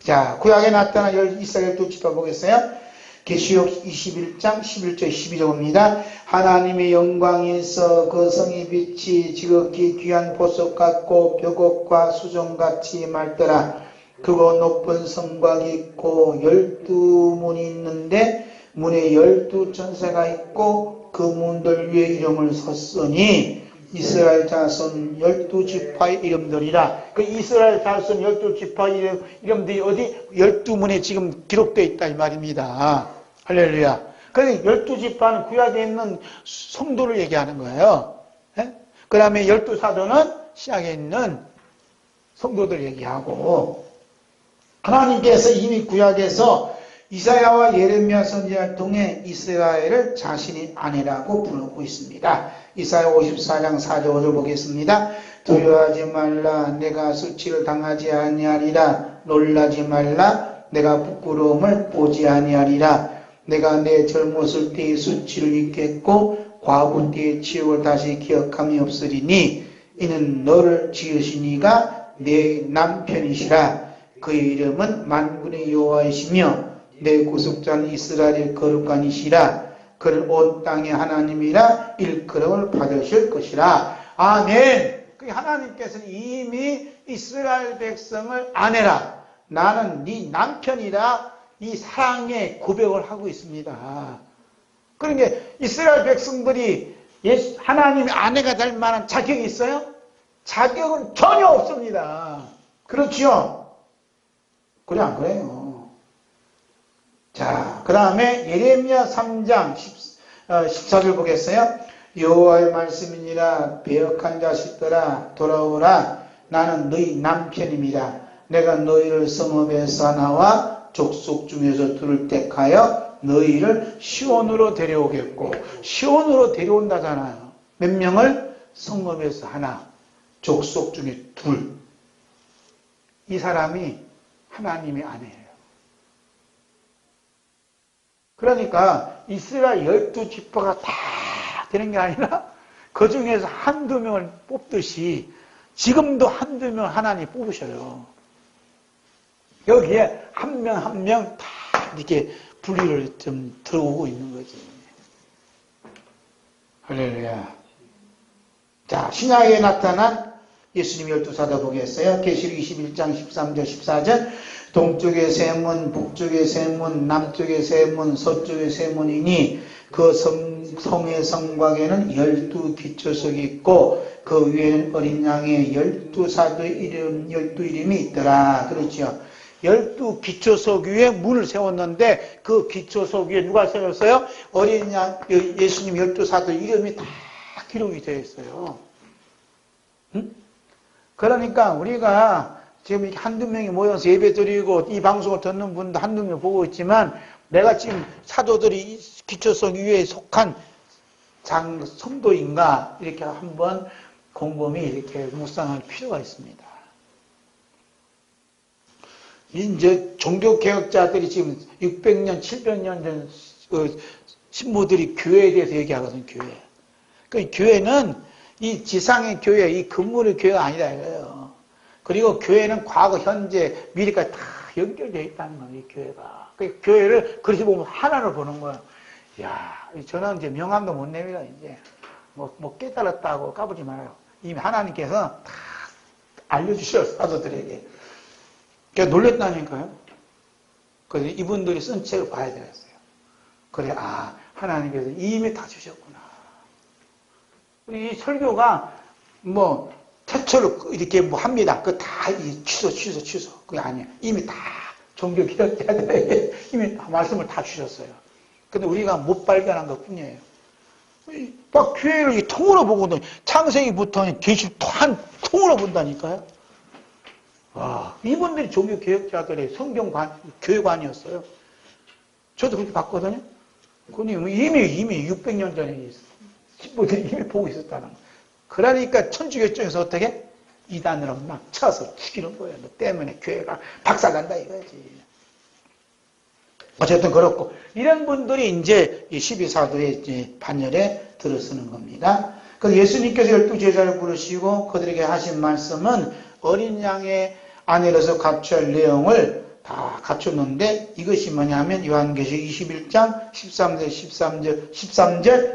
자, 구약에 나타난 이스라엘 12지파 보겠어요? 계시록 21장 11절 12절입니다. 하나님의 영광에서 그 성의 빛이 지극히 귀한 보석 같고 벽옥과 수정같이 맑더라. 그거 높은 성곽이 있고 12문이 있는데 문에 12천사가 있고 그 문들 위에 이름을 썼으니 이스라엘 자손 12지파의 이름들이라. 그 이스라엘 자손 12지파의 이름들이 어디? 12문에 지금 기록되어 있다 이 말입니다. 할렐루야. 그래서 12지파는 구약에 있는 성도를 얘기하는 거예요. 그 다음에 12사도는 신약에 있는 성도들 얘기하고, 하나님께서 이미 구약에서 이사야와 예레미야 선지자를 통해 이스라엘을 자신의 아내라고 부르고 있습니다. 이사야 54장 4절 5절 보겠습니다. 두려워하지 말라, 내가 수치를 당하지 아니하리라. 놀라지 말라, 내가 부끄러움을 보지 아니하리라. 내가 내 젊었을 때의 수치를 잊겠고 과부 때의 치욕을 다시 기억함이 없으리니 이는 너를 지으신 이가 내 남편이시라. 그의 이름은 만군의 여호와이시며 내 구속자는 이스라엘의 거룩한이시라. 그를 온 땅의 하나님이라 일컬음을 받으실 것이라. 아멘. 그 하나님께서는 이미 이스라엘 백성을 아내라, 나는 네 남편이라 이 사랑의 고백을 하고 있습니다. 그러니까 이스라엘 백성들이 하나님의 아내가 될 만한 자격이 있어요? 자격은 전혀 없습니다. 그렇지요? 그래 안 그래요? 자, 그 다음에 예레미야 3장 14절 보겠어요? 여호와의 말씀이니라. 배역한 자식들아 돌아오라. 나는 너희 남편입니다. 내가 너희를 성읍에서 나와 족속 중에서 둘을 택하여 너희를 시온으로 데려오겠고. 시온으로 데려온다잖아요. 몇 명을? 성읍에서 하나, 족속 중에 둘. 이 사람이 하나님의 아내예요. 그러니까 이스라엘 12지파가 다 되는 게 아니라 그 중에서 한두 명을 뽑듯이 지금도 한두 명 하나님 뽑으셔요. 여기에 한 명 한 명 다 이렇게 분리를 좀 들어오고 있는 거지. 할렐루야. 자, 신약에 나타난 예수님 12사도 보겠어요? 계시록 21장 13절 14절. 동쪽의 세 문, 북쪽의 세 문, 남쪽의 세 문, 서쪽의 세 문이니 그 성의 성곽에는 12기초석이 있고 그 위에는 어린 양의 12사도의 이름, 12이름이 있더라. 그렇죠? 12기초석 위에 문을 세웠는데 그 기초석 위에 누가 세웠어요? 어린 양, 예수님 12사도 이름이 다 기록이 되어 있어요. 응? 그러니까 우리가 지금 이렇게 한두 명이 모여서 예배 드리고 이 방송을 듣는 분도 한두 명 보고 있지만 내가 지금 사도들이 기초석 위에 속한 성도인가 이렇게 한번 곰곰이 이렇게 묵상할 필요가 있습니다. 이제 종교개혁자들이 지금 600년, 700년 전 신부들이 교회에 대해서 얘기하거든요, 교회. 그 교회는 이 지상의 교회, 이 건물의 교회가 아니다 이거예요. 그리고 교회는 과거, 현재, 미래까지 다 연결되어 있다는 거예요, 이 교회가. 그 교회를 그렇게 보면 하나를 보는 거예요. 야, 저는 이제 명함도 못 냅니다, 이제. 뭐 깨달았다고 까부지 말아요. 이미 하나님께서 다 알려주셔서 사도들에게. 그러니까 놀랬다니까요. 그래서 이분들이 쓴 책을 봐야 되겠어요. 그래, 하나님께서 이미 다 주셨구나. 이 설교가 최초로 이렇게 합니다. 그거 다 취소. 그게 아니에요. 이미 다 종교 기독자들에게 이미 말씀을 다 주셨어요. 근데 우리가 못 발견한 것 뿐이에요. 막 교회를 통으로 보거든요. 창세기부터 계시 한 통으로 본다니까요. 이분들이 종교 개혁자들의 성경관, 교회관이었어요. 저도 그렇게 봤거든요. 근데 이미 600년 전에 15년 이미 보고 있었다는 거예요. 그러니까 천주교쪽에서 어떻게? 이단으로 막 쳐서 죽이는 거예요. 너 때문에 교회가 박살난다 이거지. 어쨌든 그렇고, 이런 분들이 이제 12사도의 반열에 들어서는 겁니다. 그래서 예수님께서 12제자를 부르시고 그들에게 하신 말씀은 어린 양의 아내로서 갖춰야 할 내용을 다 갖췄는데, 이것이 뭐냐면 요한계시록 21장 13절,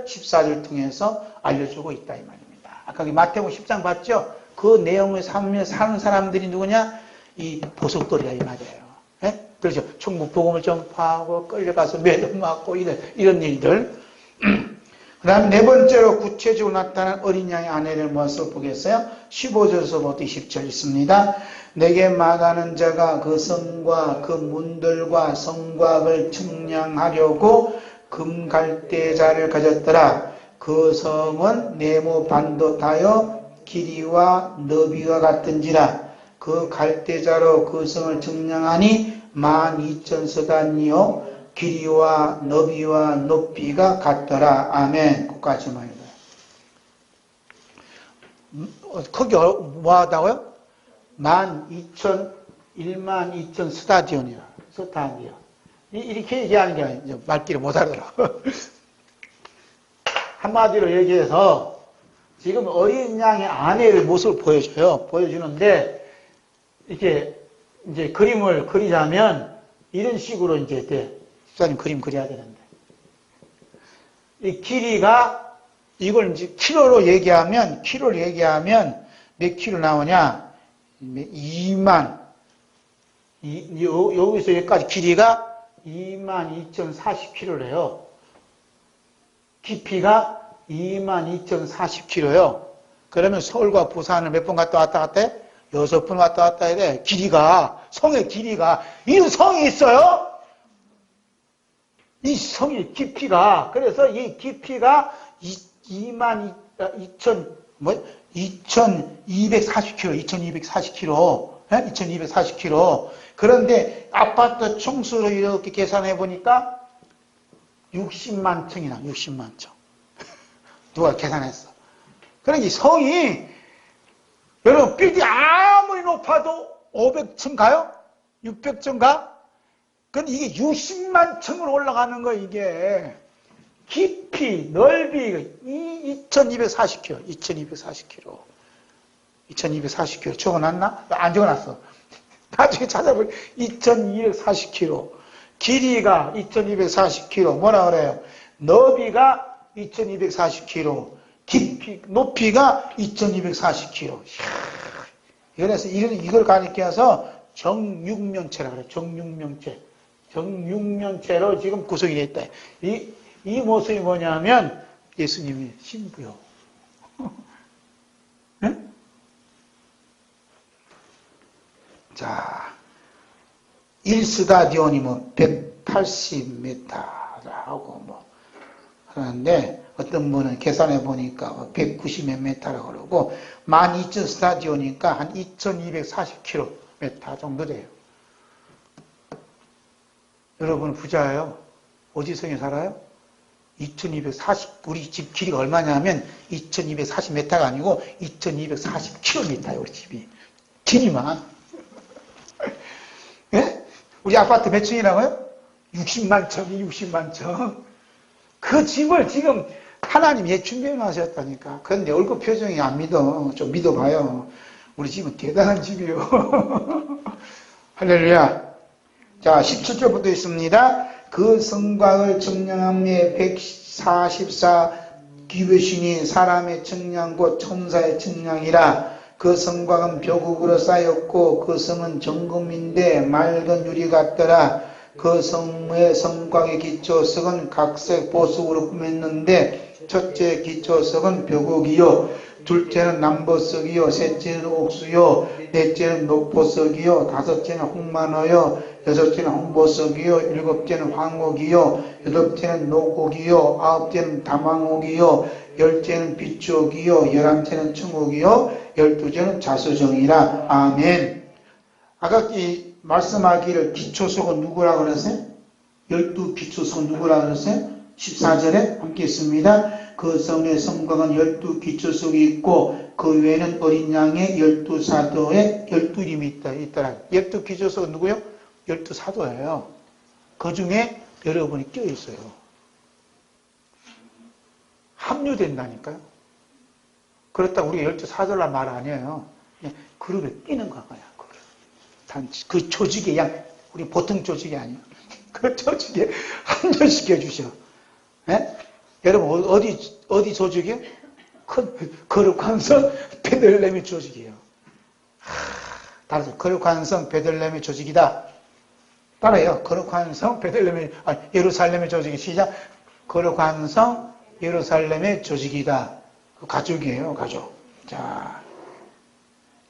14절 통해서 알려주고 있다 이 말입니다. 아까 마태복음 10장 봤죠? 그 내용을 사는 사람들이 누구냐? 이 보석돌이야 이 말이에요. 예? 그렇죠. 천국 복음을 전파하고 끌려가서 매듭 맞고 이런 일들. 그 다음 네 번째로 구체적으로 나타난 어린 양의 아내를 모습을 보겠어요. 15절에서부터 20절 있습니다. 내게 말하는 자가 그 성과 그 문들과 성곽을 측량하려고 금갈대자를 가졌더라. 그 성은 네모 반듯하여 길이와 너비와 같은지라. 그 갈대자로 그 성을 측량하니 12,000서단이요 길이와 너비와 높이가 같더라. 아멘. 끝까지 말이에요. 거기 뭐 하다고요? 12,000 스타디온이라. 스타디온. 이렇게 얘기하는 게 이제 말귀를 못 알아들어. 한마디로 얘기해서 지금 어린 양의 아내의 모습을 보여줘요. 보여주는데, 이렇게 이제 그림을 그리자면 이런 식으로 이제 돼. 집사님 그림 그려야 되는데. 이 길이가, 이걸 이제 키로로 얘기하면 몇 킬로 나오냐? 2만. 여기서 여기까지 길이가 22,040km래요. 깊이가 22,040km요. 그러면 서울과 부산을 몇 번 갔다 왔다 해? 6번 왔다 갔다 해야 돼. 길이가, 성의 길이가, 이 성이 있어요? 이 성의 깊이가, 그래서 이 깊이가 2240km, 2240km. 그런데 아파트 총수로 이렇게 계산해 보니까 60만 층이나, 60만 층. 누가 계산했어. 그러니까 이 성이, 여러분, 빌딩 아무리 높아도 500층 가요? 600층 가? 근데 이게 60만 층으로 올라가는 거, 이게. 깊이, 넓이, 2240km, 2240km. 2240km. 적어놨나? 안 적어놨어. 나중에 찾아보니 2240km. 길이가 2240km. 뭐라 그래요? 너비가 2240km. 깊이, 높이가 2240km. 그래서 이걸 가리켜서 정육면체라고 그래요. 정육면체. 정육면체로 지금 구성이 되어 있다. 이 모습이 뭐냐면 예수님의 신부요. 네? 자, 1스타디온이면 180m라고 하는데, 어떤 분은 계산해 보니까 190몇 m라고 그러고, 12,000 스타디오니까 한 2,240km 정도 돼요. 여러분 부자예요. 어디 성에 살아요? 2,240, 우리 집 길이가 얼마냐면 2,240m가 아니고 2,240km예요, 우리 집이. 길이만. 예? 우리 아파트 몇 층이라고요? 60만 층이 60만 층. 그 집을 지금 하나님이 준비해 놨었다니까. 그런데 얼굴 표정이 안 믿어. 좀 믿어봐요. 우리 집은 대단한 집이에요. 할렐루야. 자, 17절부터 있습니다. 그 성곽을 청량함에 144 기묘신이 사람의 청량 곧 천사의 청량이라. 그 성곽은 벼국으로 쌓였고 그 성은 정금인데 맑은 유리 같더라. 그 성의 성곽의 기초석은 각색 보석으로 꾸몄는데 첫째 기초석은 벼국이요, 둘째는 남보석이요, 셋째는 옥수요, 넷째는 녹보석이요, 다섯째는 홍만어요, 여섯째는 홍보석이요, 일곱째는 황옥이요, 여덟째는 녹옥이요, 아홉째는 다망옥이요, 열째는 비추옥이요, 열한째는 청옥이요, 열두째는 자수정이라. 아멘. 아까 이 말씀하기를 기초석은 누구라고 그랬어요? 12기초석은 누구라고 그랬어요? 14절에 함께 있습니다. 그 성의 성곽은 12기초석이 있고 그 외에는 어린 양의 12사도의 12이름이 있더라. 12기초석은 누구요? 12사도예요. 그 중에 여러분이 껴있어요. 합류된다니까요. 그렇다고 우리가 12사도란 말 아니에요. 그룹에 끼는 거야. 단지 그 조직에 그냥 우리 보통 조직이 아니에요. 그 조직에 합류시켜 주셔. 예? 여러분 어디 조직이에요? 거룩한 성 베들레헴의 조직이에요. 따라서 거룩한 성 베들레헴의 조직이다. 따라요. 거룩한 성 베들레헴의 예루살렘의 조직이 시작. 거룩한 성 예루살렘의 조직이다. 가족이에요. 가족. 자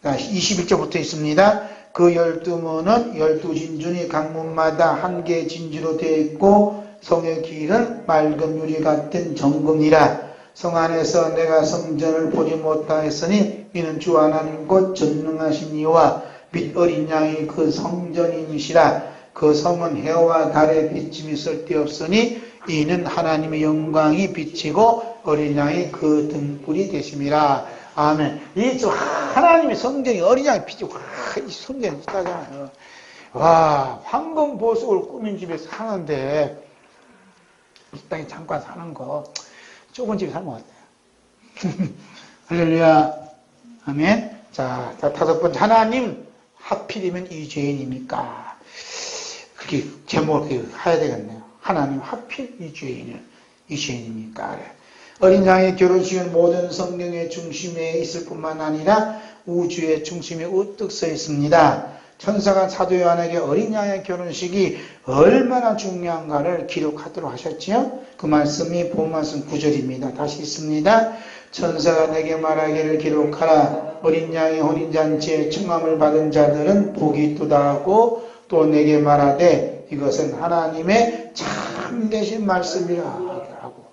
21절부터 있습니다. 그 12문은 12진준이 각 문마다 한 개의 진주로 되어 있고 성의 길은 맑은 유리 같은 정금이라. 성 안에서 내가 성전을 보지 못하였으니 이는 주 하나님 곧 전능하신 이와 및 어린 양이 그 성전임이시라. 그 성은 해와 달의 비침이 쓸데없으니 이는 하나님의 영광이 비치고 어린 양이 그 등불이 되심이라. 아멘. 이 하나님의 성전이 어린 양이 비치고 이 성전이 있다잖아요. 와, 황금 보석을 꾸민 집에 사는데 이 땅에 잠깐 사는 거 좁은 집에 살면 어때요? 할렐루야. 아멘. 자, 다섯 번째. 하나님 하필이면 이 죄인입니까? 그렇게 제목을 해야 되겠네요. 하나님 하필 이 죄인입니까? 그래. 어린 양의 결혼식은 모든 성경의 중심에 있을 뿐만 아니라 우주의 중심에 우뚝 서 있습니다. 천사가 사도 요한에게 어린 양의 결혼식이 얼마나 중요한가를 기록하도록 하셨지요? 그 말씀이 본 말씀 9절입니다. 다시 있습니다. 천사가 내게 말하기를 기록하라. 어린 양의 혼인잔치에 청함을 받은 자들은 복이 있도다 하고 또 내게 말하되 이것은 하나님의 참되신 말씀이라 하고.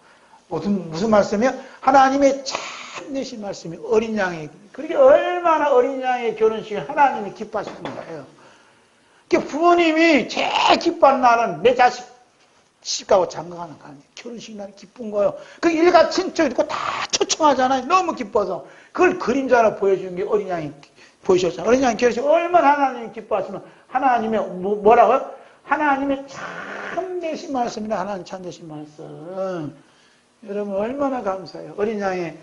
무슨 말씀이요? 하나님의 참되신 말씀이 어린 양의, 그렇게 얼마나 어린 양의 결혼식을 하나님이 기뻐하시는 거예요. 그러니까 부모님이 제일 기뻐하는 날은 내 자식 시집가고 장가가는 거 아니에요. 결혼식 날이 기쁜 거예요. 그 일가 친척 있고 다 초청하잖아요. 너무 기뻐서. 그걸 그림자로 보여주는 게 어린 양이 보이셨잖아요. 어린 양의 결혼식 얼마나 하나님이 기뻐하시면 하나님의 뭐라고요? 하나님의 참되신 말씀이라. 하나님 참되신 말씀. 여러분 얼마나 감사해요. 어린 양의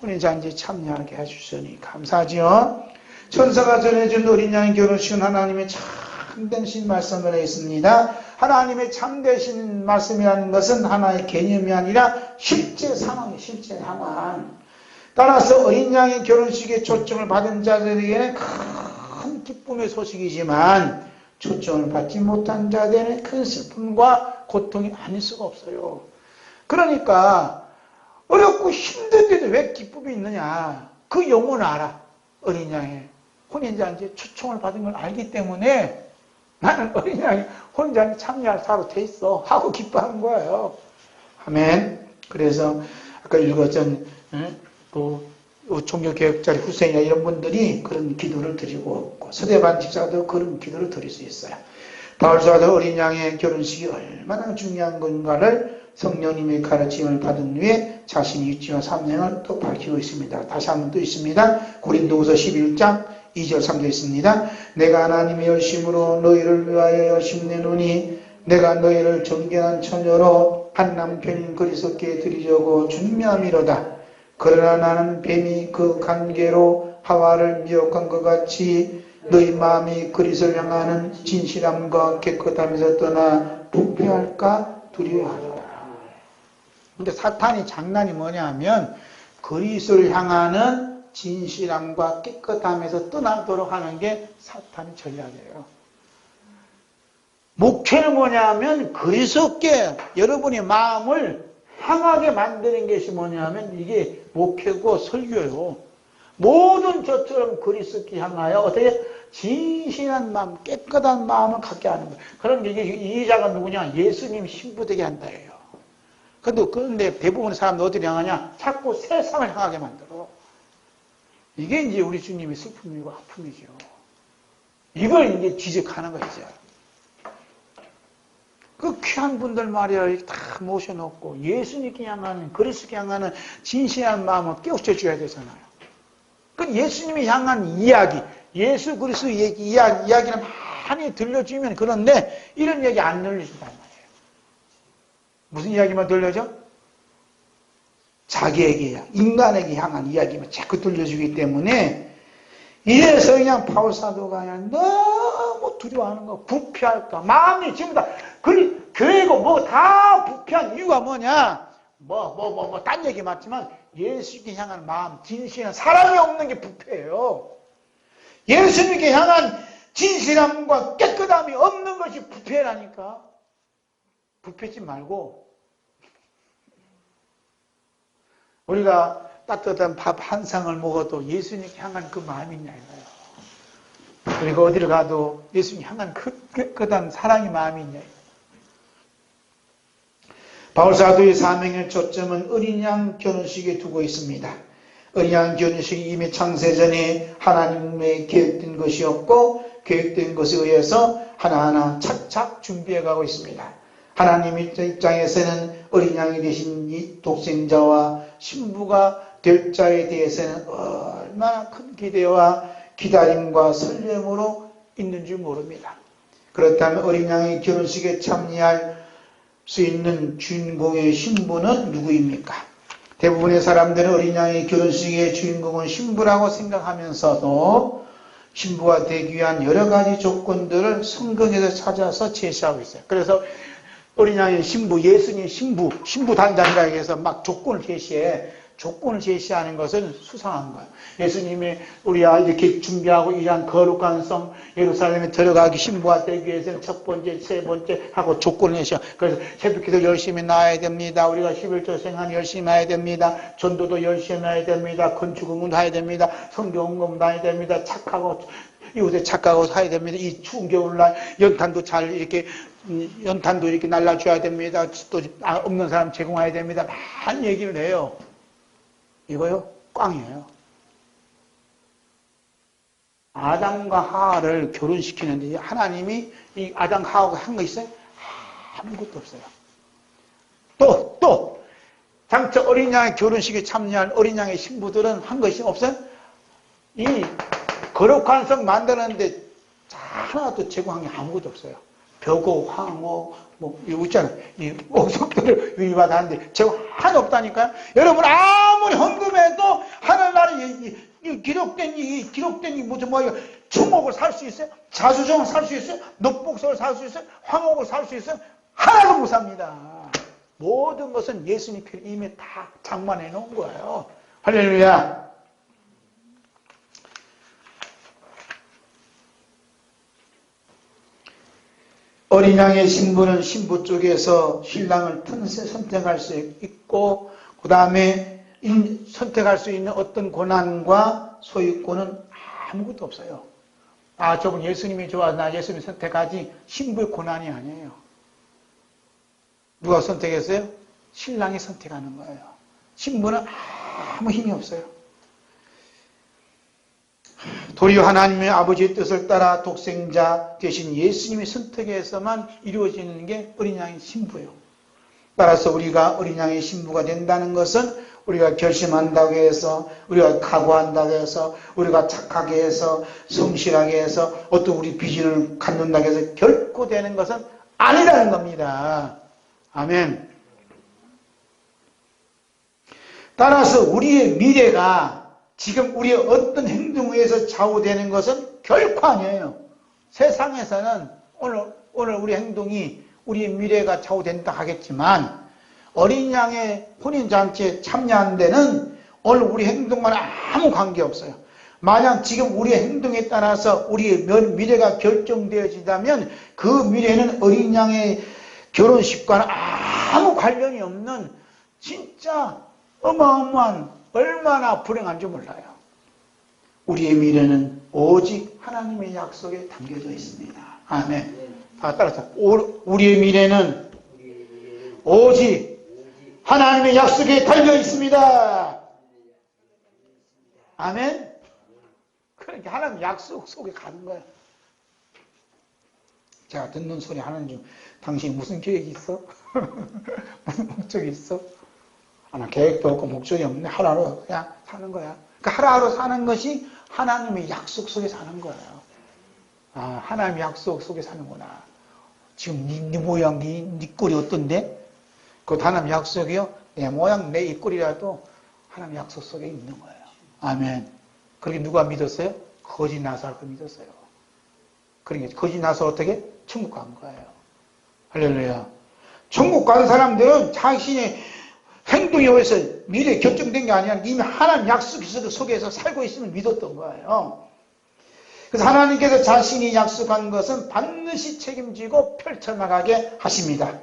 혼인잔치에 참여하게 해주시니 감사하지요. 천사가 전해준 어린 양의 결혼식은 하나님의 참되신 말씀을 했습니다. 하나님의 참되신 말씀이라는 것은 하나의 개념이 아니라 실제 상황이에요. 실제 상황. 따라서 어린 양의 결혼식에 초청을 받은 자들에게는 큰 기쁨의 소식이지만 초청을 받지 못한 자들에게는 큰 슬픔과 고통이 아닐 수가 없어요. 그러니까 어렵고 힘든데도 왜 기쁨이 있느냐. 그 용어를 알아. 어린 양의 혼인잔치에 초청을 받은 걸 알기 때문에 나는 어린 양의 혼인잔치에 참여할 사로 돼 있어 하고 기뻐하는 거예요. 아멘. 그래서 아까 읽었던 종교개혁자리 후세인이나 이런 분들이 그런 기도를 드리고 서대반 집사도 그런 기도를 드릴 수 있어요. 바울사도 어린 양의 결혼식이 얼마나 중요한 건가를 성령님의 가르침을 받은 후에 자신의 위치와 사명을 또 밝히고 있습니다. 다시 한번 또 있습니다. 고린도후서 11장 2절 3절 있습니다. 내가 하나님의 열심으로 너희를 위하여 열심내노니 내가 너희를 정결한 처녀로 한 남편인 그리스도께 드리려고 준비함이로다. 그러나 나는 뱀이 그 관계로 하와를 미혹한 것 같이 너희 마음이 그리스도를 향하는 진실함과 깨끗함에서 떠나 부패할까 두려워하노라. 근데 사탄이 장난이 뭐냐면 그리스도를 향하는 진실함과 깨끗함에서 떠나도록 하는 게 사탄의 전략이에요. 목표는 뭐냐면 그리스도께 여러분의 마음을 향하게 만드는 것이 뭐냐면 이게 목표고 설교예요. 모든 저처럼 그리스도께 향하여 어떻게 진실한 마음, 깨끗한 마음을 갖게 하는 거예요. 그럼 이게 이해자가 누구냐? 예수님 신부되게 한다예요. 그런데 대부분의 사람들 어디를 향하냐? 자꾸 세상을 향하게 만들어. 이게 이제 우리 주님의 슬픔이고 아픔이죠. 이걸 이제 지적하는 거죠. 그 귀한 분들 말이야, 다 모셔놓고 예수님께 향하는, 그리스도께 향하는 진실한 마음을 깨우쳐줘야 되잖아요. 그 예수님이 향한 이야기, 예수 그리스도 이야기를 많이 들려주면 그런데 이런 얘기 안 들려준단 말이에요. 무슨 이야기만 들려줘? 자기에게, 인간에게 향한 이야기만 자꾸 들려주기 때문에 이래서 그냥 바울 사도가 그냥 너무 두려워하는 거, 부패할까, 마음이 지금 다, 교회고 뭐 다 부패한 이유가 뭐냐? 딴 얘기 맞지만 예수님께 향한 마음, 진실한 사랑이 없는 게 부패예요. 예수님께 향한 진실함과 깨끗함이 없는 것이 부패라니까. 부패지 말고 우리가 따뜻한 밥 한 상을 먹어도 예수님께 향한 그 마음이 있냐 이거예요. 그리고 어디를 가도 예수님 향한 그 깨끗한 사랑의 마음이 있냐. 바울사도의 사명의 초점은 어린 양 결혼식에 두고 있습니다. 어린 양 결혼식이 이미 창세전에 하나님의 계획된 것이었고 계획된 것에 의해서 하나하나 착착 준비해가고 있습니다. 하나님의 입장에서는 어린 양이 되신 이 독생자와 신부가 될 자에 대해서는 얼마나 큰 기대와 기다림과 설렘으로 있는 줄 모릅니다. 그렇다면 어린 양의 결혼식에 참여할 수 있는 주인공의 신부는 누구입니까? 대부분의 사람들은 어린 양의 결혼식의 주인공은 신부라고 생각하면서도 신부가 되기 위한 여러 가지 조건들을 성경에서 찾아서 제시하고 있어요. 그래서 어린 양의 신부, 예수님 신부 단장이라 해서 막 조건을 제시해. 조건을 제시하는 것은 수상한 거예요. 예수님이 우리가 이렇게 준비하고 이러한 거룩한 성 예루살렘에 들어가기 신부가 되기 위해서는 첫 번째, 세 번째 하고 조건을 내셔. 그래서 새벽기도 열심히 나와야 됩니다. 우리가 11조 생활 열심히 해야 됩니다. 전도도 열심히 해야 됩니다. 건축공부도 해야 됩니다. 성경공부도 해야 됩니다. 착하고 이곳에 착하고 살아야 됩니다. 이 추운 겨울날 연탄도 이렇게 날라줘야 됩니다. 또 없는 사람 제공해야 됩니다. 많은 얘기를 해요. 이거요? 꽝이에요. 아담과 하와를 결혼시키는데 하나님이 이 아담 하와가 한 거 있어요? 아무것도 없어요. 또 장차 어린 양의 결혼식에 참여한 어린 양의 신부들은 한 것이 없어요? 이 거룩한 성 만드는데 하나도 제공한 게 아무것도 없어요. 벼고 황호 이거 있잖아요. 이 옥석들을 위임하다는데 제가 하나도 없다니까요. 여러분 아무리 헌금해도 하늘나라에 기록된 이 무슨 초목을 살 수 있어요? 자수정을 살 수 있어요? 녹복석을 살 수 있어요? 황옥을 살 수 있어요? 하나도 못 삽니다. 모든 것은 예수님 피를 이미 다 장만해 놓은 거예요. 할렐루야. 어린 양의 신부는 신부 쪽에서 신랑을 틈새 선택할 수 있고 그 다음에 선택할 수 있는 어떤 권한과 소유권은 아무것도 없어요. 저분 예수님이 좋아 나 예수님 선택하지 신부의 권한이 아니에요. 누가 선택했어요? 신랑이 선택하는 거예요. 신부는 아무 힘이 없어요. 도리어 하나님의 아버지의 뜻을 따라 독생자 대신 예수님의 선택에서만 이루어지는 게 어린 양의 신부예요. 따라서 우리가 어린 양의 신부가 된다는 것은 우리가 결심한다고 해서, 우리가 각오한다고 해서, 우리가 착하게 해서, 성실하게 해서, 어떤 우리 비전을 갖는다고 해서 결코 되는 것은 아니라는 겁니다. 아멘. 따라서 우리의 미래가 지금 우리의 어떤 행동에 의해서 좌우되는 것은 결코 아니에요. 세상에서는 오늘 우리 행동이 우리의 미래가 좌우된다 하겠지만 어린 양의 혼인잔치에 참여한 데는 오늘 우리 행동과는 아무 관계없어요. 만약 지금 우리의 행동에 따라서 우리의 미래가 결정되어지다면 그 미래는 어린 양의 결혼식과는 아무 관련이 없는 진짜 어마어마한 얼마나 불행한지 몰라요. 우리의 미래는 오직 하나님의 약속에 담겨져 있습니다. 아멘. 다 따라서 우리의 미래는 오직 하나님의 약속에 달려 있습니다. 아멘. 그러니까 하나님 약속 속에 가는 거야. 제가 듣는 소리 하는 중 당신 무슨 계획이 있어? 무슨 목적이 있어? 나 계획도 없고 목적이 없는데 하루하루 그냥 사는 거야. 그러니까 하루하루 사는 것이 하나님의 약속 속에 사는 거예요. 아, 하나님의 약속 속에 사는구나. 지금 네 모양, 네 꼴이 어떤데? 그 하나님 약속이요. 내 모양, 내 입꼬리라도 하나님 약속 속에 있는 거예요. 아멘. 그렇게 누가 믿었어요? 거짓 나사로가 믿었어요. 그러니까 거짓 나사 어떻게? 천국 간 거예요. 할렐루야. 천국 간 사람들은 자신의 행동에 의해서 미래에 결정된 게 아니라 이미 하나님 약속 속에서 살고 있음을 믿었던 거예요. 그래서 하나님께서 자신이 약속한 것은 반드시 책임지고 펼쳐나가게 하십니다.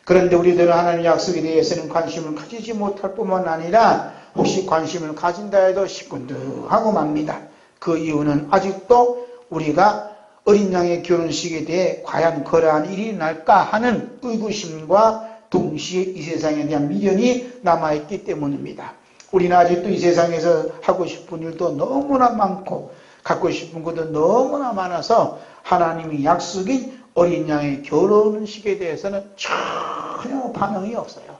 그런데 우리들은 하나님 약속에 대해서는 관심을 가지지 못할 뿐만 아니라 혹시 관심을 가진다 해도 시큰둥하고 맙니다. 그 이유는 아직도 우리가 어린 양의 결혼식에 대해 과연 그러한 일이 날까 하는 의구심과 동시에 이 세상에 대한 미련이 남아있기 때문입니다. 우리는 아직도 이 세상에서 하고 싶은 일도 너무나 많고 갖고 싶은 것도 너무나 많아서 하나님이 약속인 어린 양의 결혼식에 대해서는 전혀 반응이 없어요.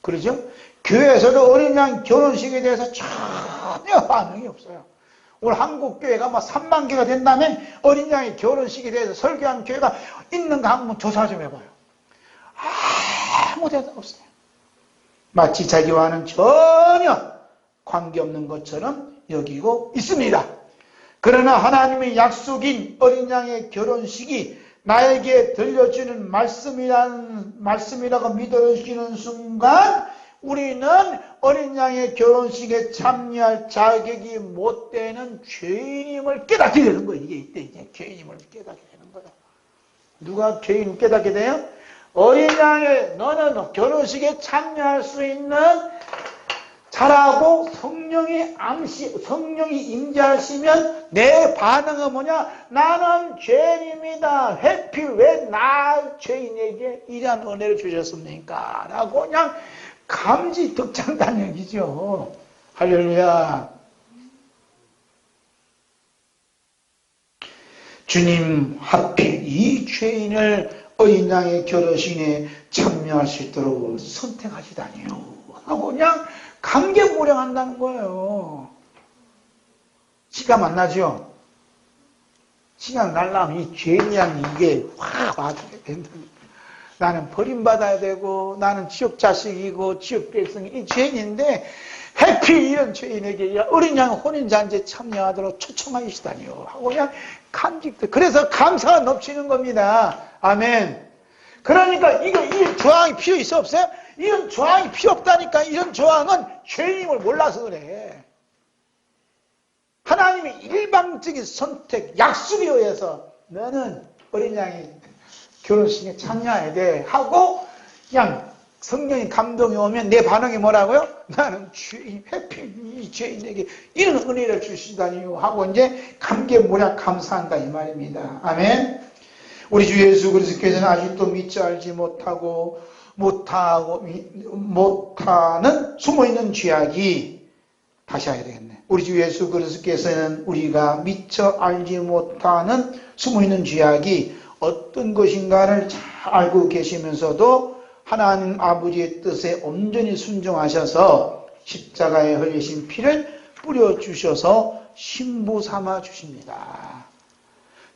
그러죠? 교회에서도 어린 양 결혼식에 대해서 전혀 반응이 없어요. 오늘 한국 교회가 3만 개가 된다면 어린 양의 결혼식에 대해서 설교하는 교회가 있는가 한번 조사 좀 해봐요. 아무 대답 없어요. 마치 자기와는 전혀 관계없는 것처럼 여기고 있습니다. 그러나 하나님의 약속인 어린 양의 결혼식이 나에게 들려주는 말씀이라고 믿어지는 순간 우리는 어린 양의 결혼식에 참여할 자격이 못 되는 죄인임을 깨닫게 되는 거예요. 이게 이제 죄인임을 깨닫게 되는 거예요. 누가 죄인 깨닫게 돼요? 어린 양의 너는 결혼식에 참여할 수 있는 자라고 성령이 임재하시면 내 반응은 뭐냐? 나는 죄인입니다. 하필 왜 나 죄인에게 이러한 은혜를 주셨습니까? 라고 그냥 감지덕장단역이죠. 할렐루야. 주님 하필 이 죄인을 어린 양의 결혼식에 참여할 수 있도록 선택하시다니요. 하고 그냥 감개무량한다는 거예요. 시간 만나죠? 시간 날라면 이 죄인이란 이게 확 와닿게 된다니까. 나는 버림받아야 되고 나는 지옥 자식이고 지옥 백성이 이 죄인인데 해필 이런 죄인에게 어린 양 혼인잔치에 참여하도록 초청하시다니요 하고 그냥 감직들. 그래서 감사가 넘치는 겁니다. 아멘. 그러니까 이 조항이 필요 있어 없어요? 이런 조항이 필요 없다니까. 이런 조항은 죄인임을 몰라서 그래. 하나님의 일방적인 선택, 약속에 의해서 너는 어린 양이 결혼식에 참여해야 돼 하고 그냥 성령이 감동이 오면 내 반응이 뭐라고요? 나는 죄인, 해필 이 죄인에게 이런 은혜를 주시다니요 하고 이제 감개무량 감사한다 이 말입니다. 아멘. 우리 주 예수 그리스도께서는 아직도 믿지 알지 못하는 숨어있는 죄악이 다시 해야 되겠네. 우리 주 예수 그리스도께서는 우리가 미처 알지 못하는 숨어있는 죄악이 어떤 것인가를 잘 알고 계시면서도 하나님 아버지의 뜻에 온전히 순종하셔서 십자가에 흘리신 피를 뿌려주셔서 신부 삼아 주십니다.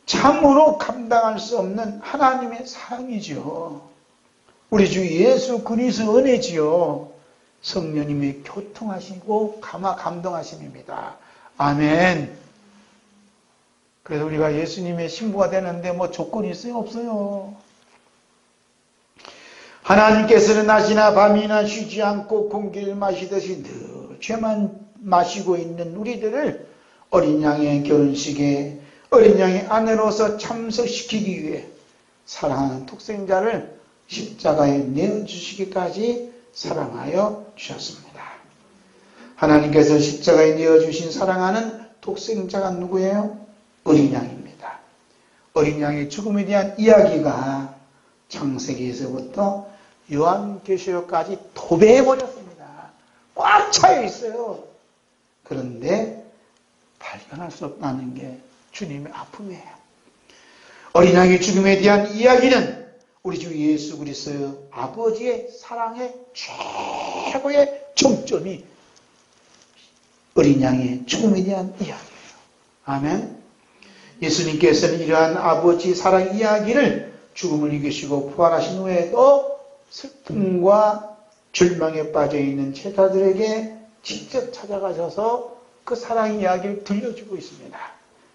참으로 감당할 수 없는 하나님의 사랑이죠. 우리 주 예수 그리스도 은혜지요. 성령님이 교통하시고 감동하심입니다. 아멘. 그래서 우리가 예수님의 신부가 되는데 뭐 조건이 있어요? 없어요. 하나님께서는 낮이나 밤이나 쉬지 않고 공기를 마시듯이 늘 죄만 마시고 있는 우리들을 어린 양의 결혼식에 어린 양의 아내로서 참석시키기 위해 사랑하는 독생자를 십자가에 내어주시기까지 사랑하여 주셨습니다. 하나님께서 십자가에 내어주신 사랑하는 독생자가 누구예요? 어린 양입니다. 어린 양의 죽음에 대한 이야기가 창세기에서부터 요한계시록까지 도배해버렸습니다. 꽉 차여 있어요. 그런데 발견할 수 없다는 게 주님의 아픔이에요. 어린 양의 죽음에 대한 이야기는 우리 주 예수 그리스도의 아버지의 사랑의 최고의 정점이 어린 양의 죽음에 대한 이야기예요. 아멘. 예수님께서는 이러한 아버지 사랑 이야기를 죽음을 이기시고 부활하신 후에도 슬픔과 절망에 빠져있는 제자들에게 직접 찾아가셔서 그 사랑 이야기를 들려주고 있습니다.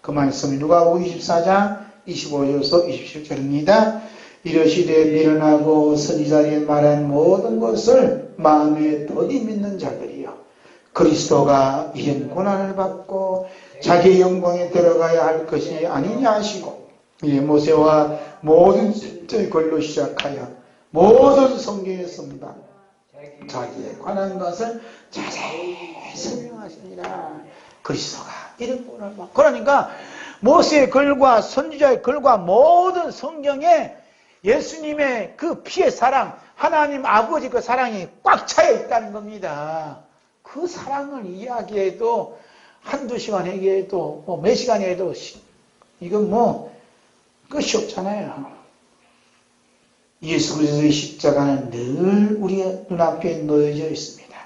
그 말씀이 누가복음 24장 25절에서 27절입니다. 이러시되 미련하고 선지자들이 말한 모든 것을 마음에 더디 믿는 자들이여 그리스도가 이런 고난을 받고 자기의 영광에 들어가야 할 것이 아니냐 하시고 모세와 모든 선지자의 글로 시작하여 모든 성경에 씁니다. 자기에 관한 것을 자세히 설명하시니라. 그리스도가 이런 고난을 받고 그러니까 모세의 글과 선지자의 글과 모든 성경에 예수님의 그 피의 사랑, 하나님 아버지 그 사랑이 꽉 차여 있다는 겁니다. 그 사랑을 이야기해도 한두 시간 얘기해도 뭐 몇 시간 해도 이건 뭐 끝이 없잖아요. 예수 그리스도의 십자가는 늘 우리의 눈앞에 놓여져 있습니다.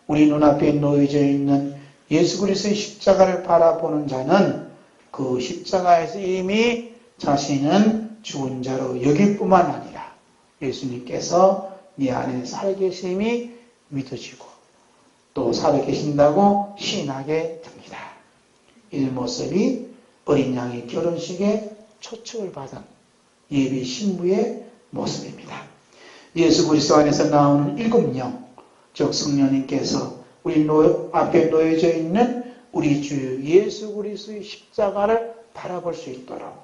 우리 눈앞에 놓여져 있는 예수 그리스도의 십자가를 바라보는 자는 그 십자가에서 이미 자신은 죽은 자로 여길 뿐만 아니라 예수님께서 네 안에 살아계심이 믿어지고 또 살아계신다고 신하게 됩니다. 이 모습이 어린 양의 결혼식에 초청을 받은 예비 신부의 모습입니다. 예수 그리스도 안에서 나오는 7명, 즉 성령님께서 우리 앞에 놓여져 있는 우리 주 예수 그리스도의 십자가를 바라볼 수 있도록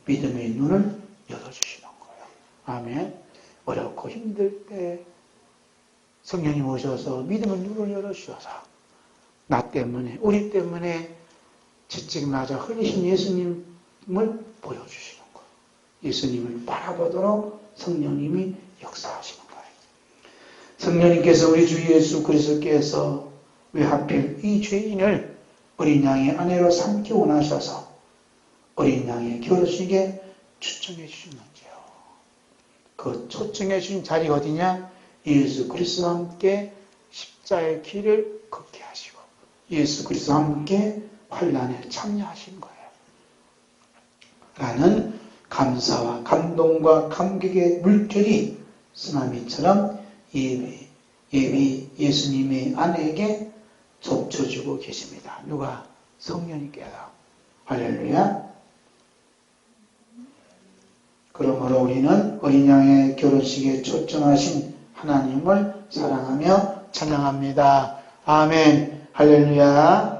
믿음의 눈을 열어주시는 거예요. 아멘. 어렵고 힘들 때 성령님 오셔서 믿음의 눈을 열어주셔서 나 때문에 우리 때문에 채찍 맞아 흘리신 예수님을 보여주시는 거예요. 예수님을 바라보도록 성령님이 역사하시는 거예요. 성령님께서 우리 주 예수 그리스도께서 왜 하필 이 죄인을 어린 양의 아내로 삼기 원하셔서 어린 양의 결혼식에 초청해 주셨는지요. 그 초청해 주신 자리가 어디냐? 예수 그리스도와 함께 십자의 길을 걷게 하시고 예수 그리스도와 함께 환난에 참여하신 거예요. 라는 감사와 감동과 감격의 물결이 쓰나미처럼 예비 예수님의 아내에게 덮쳐주고 계십니다. 누가? 성령님께서. 할렐루야. 그러므로 우리는 어린 양의 결혼식에 초청하신 하나님을 사랑하며 찬양합니다. 아멘. 할렐루야.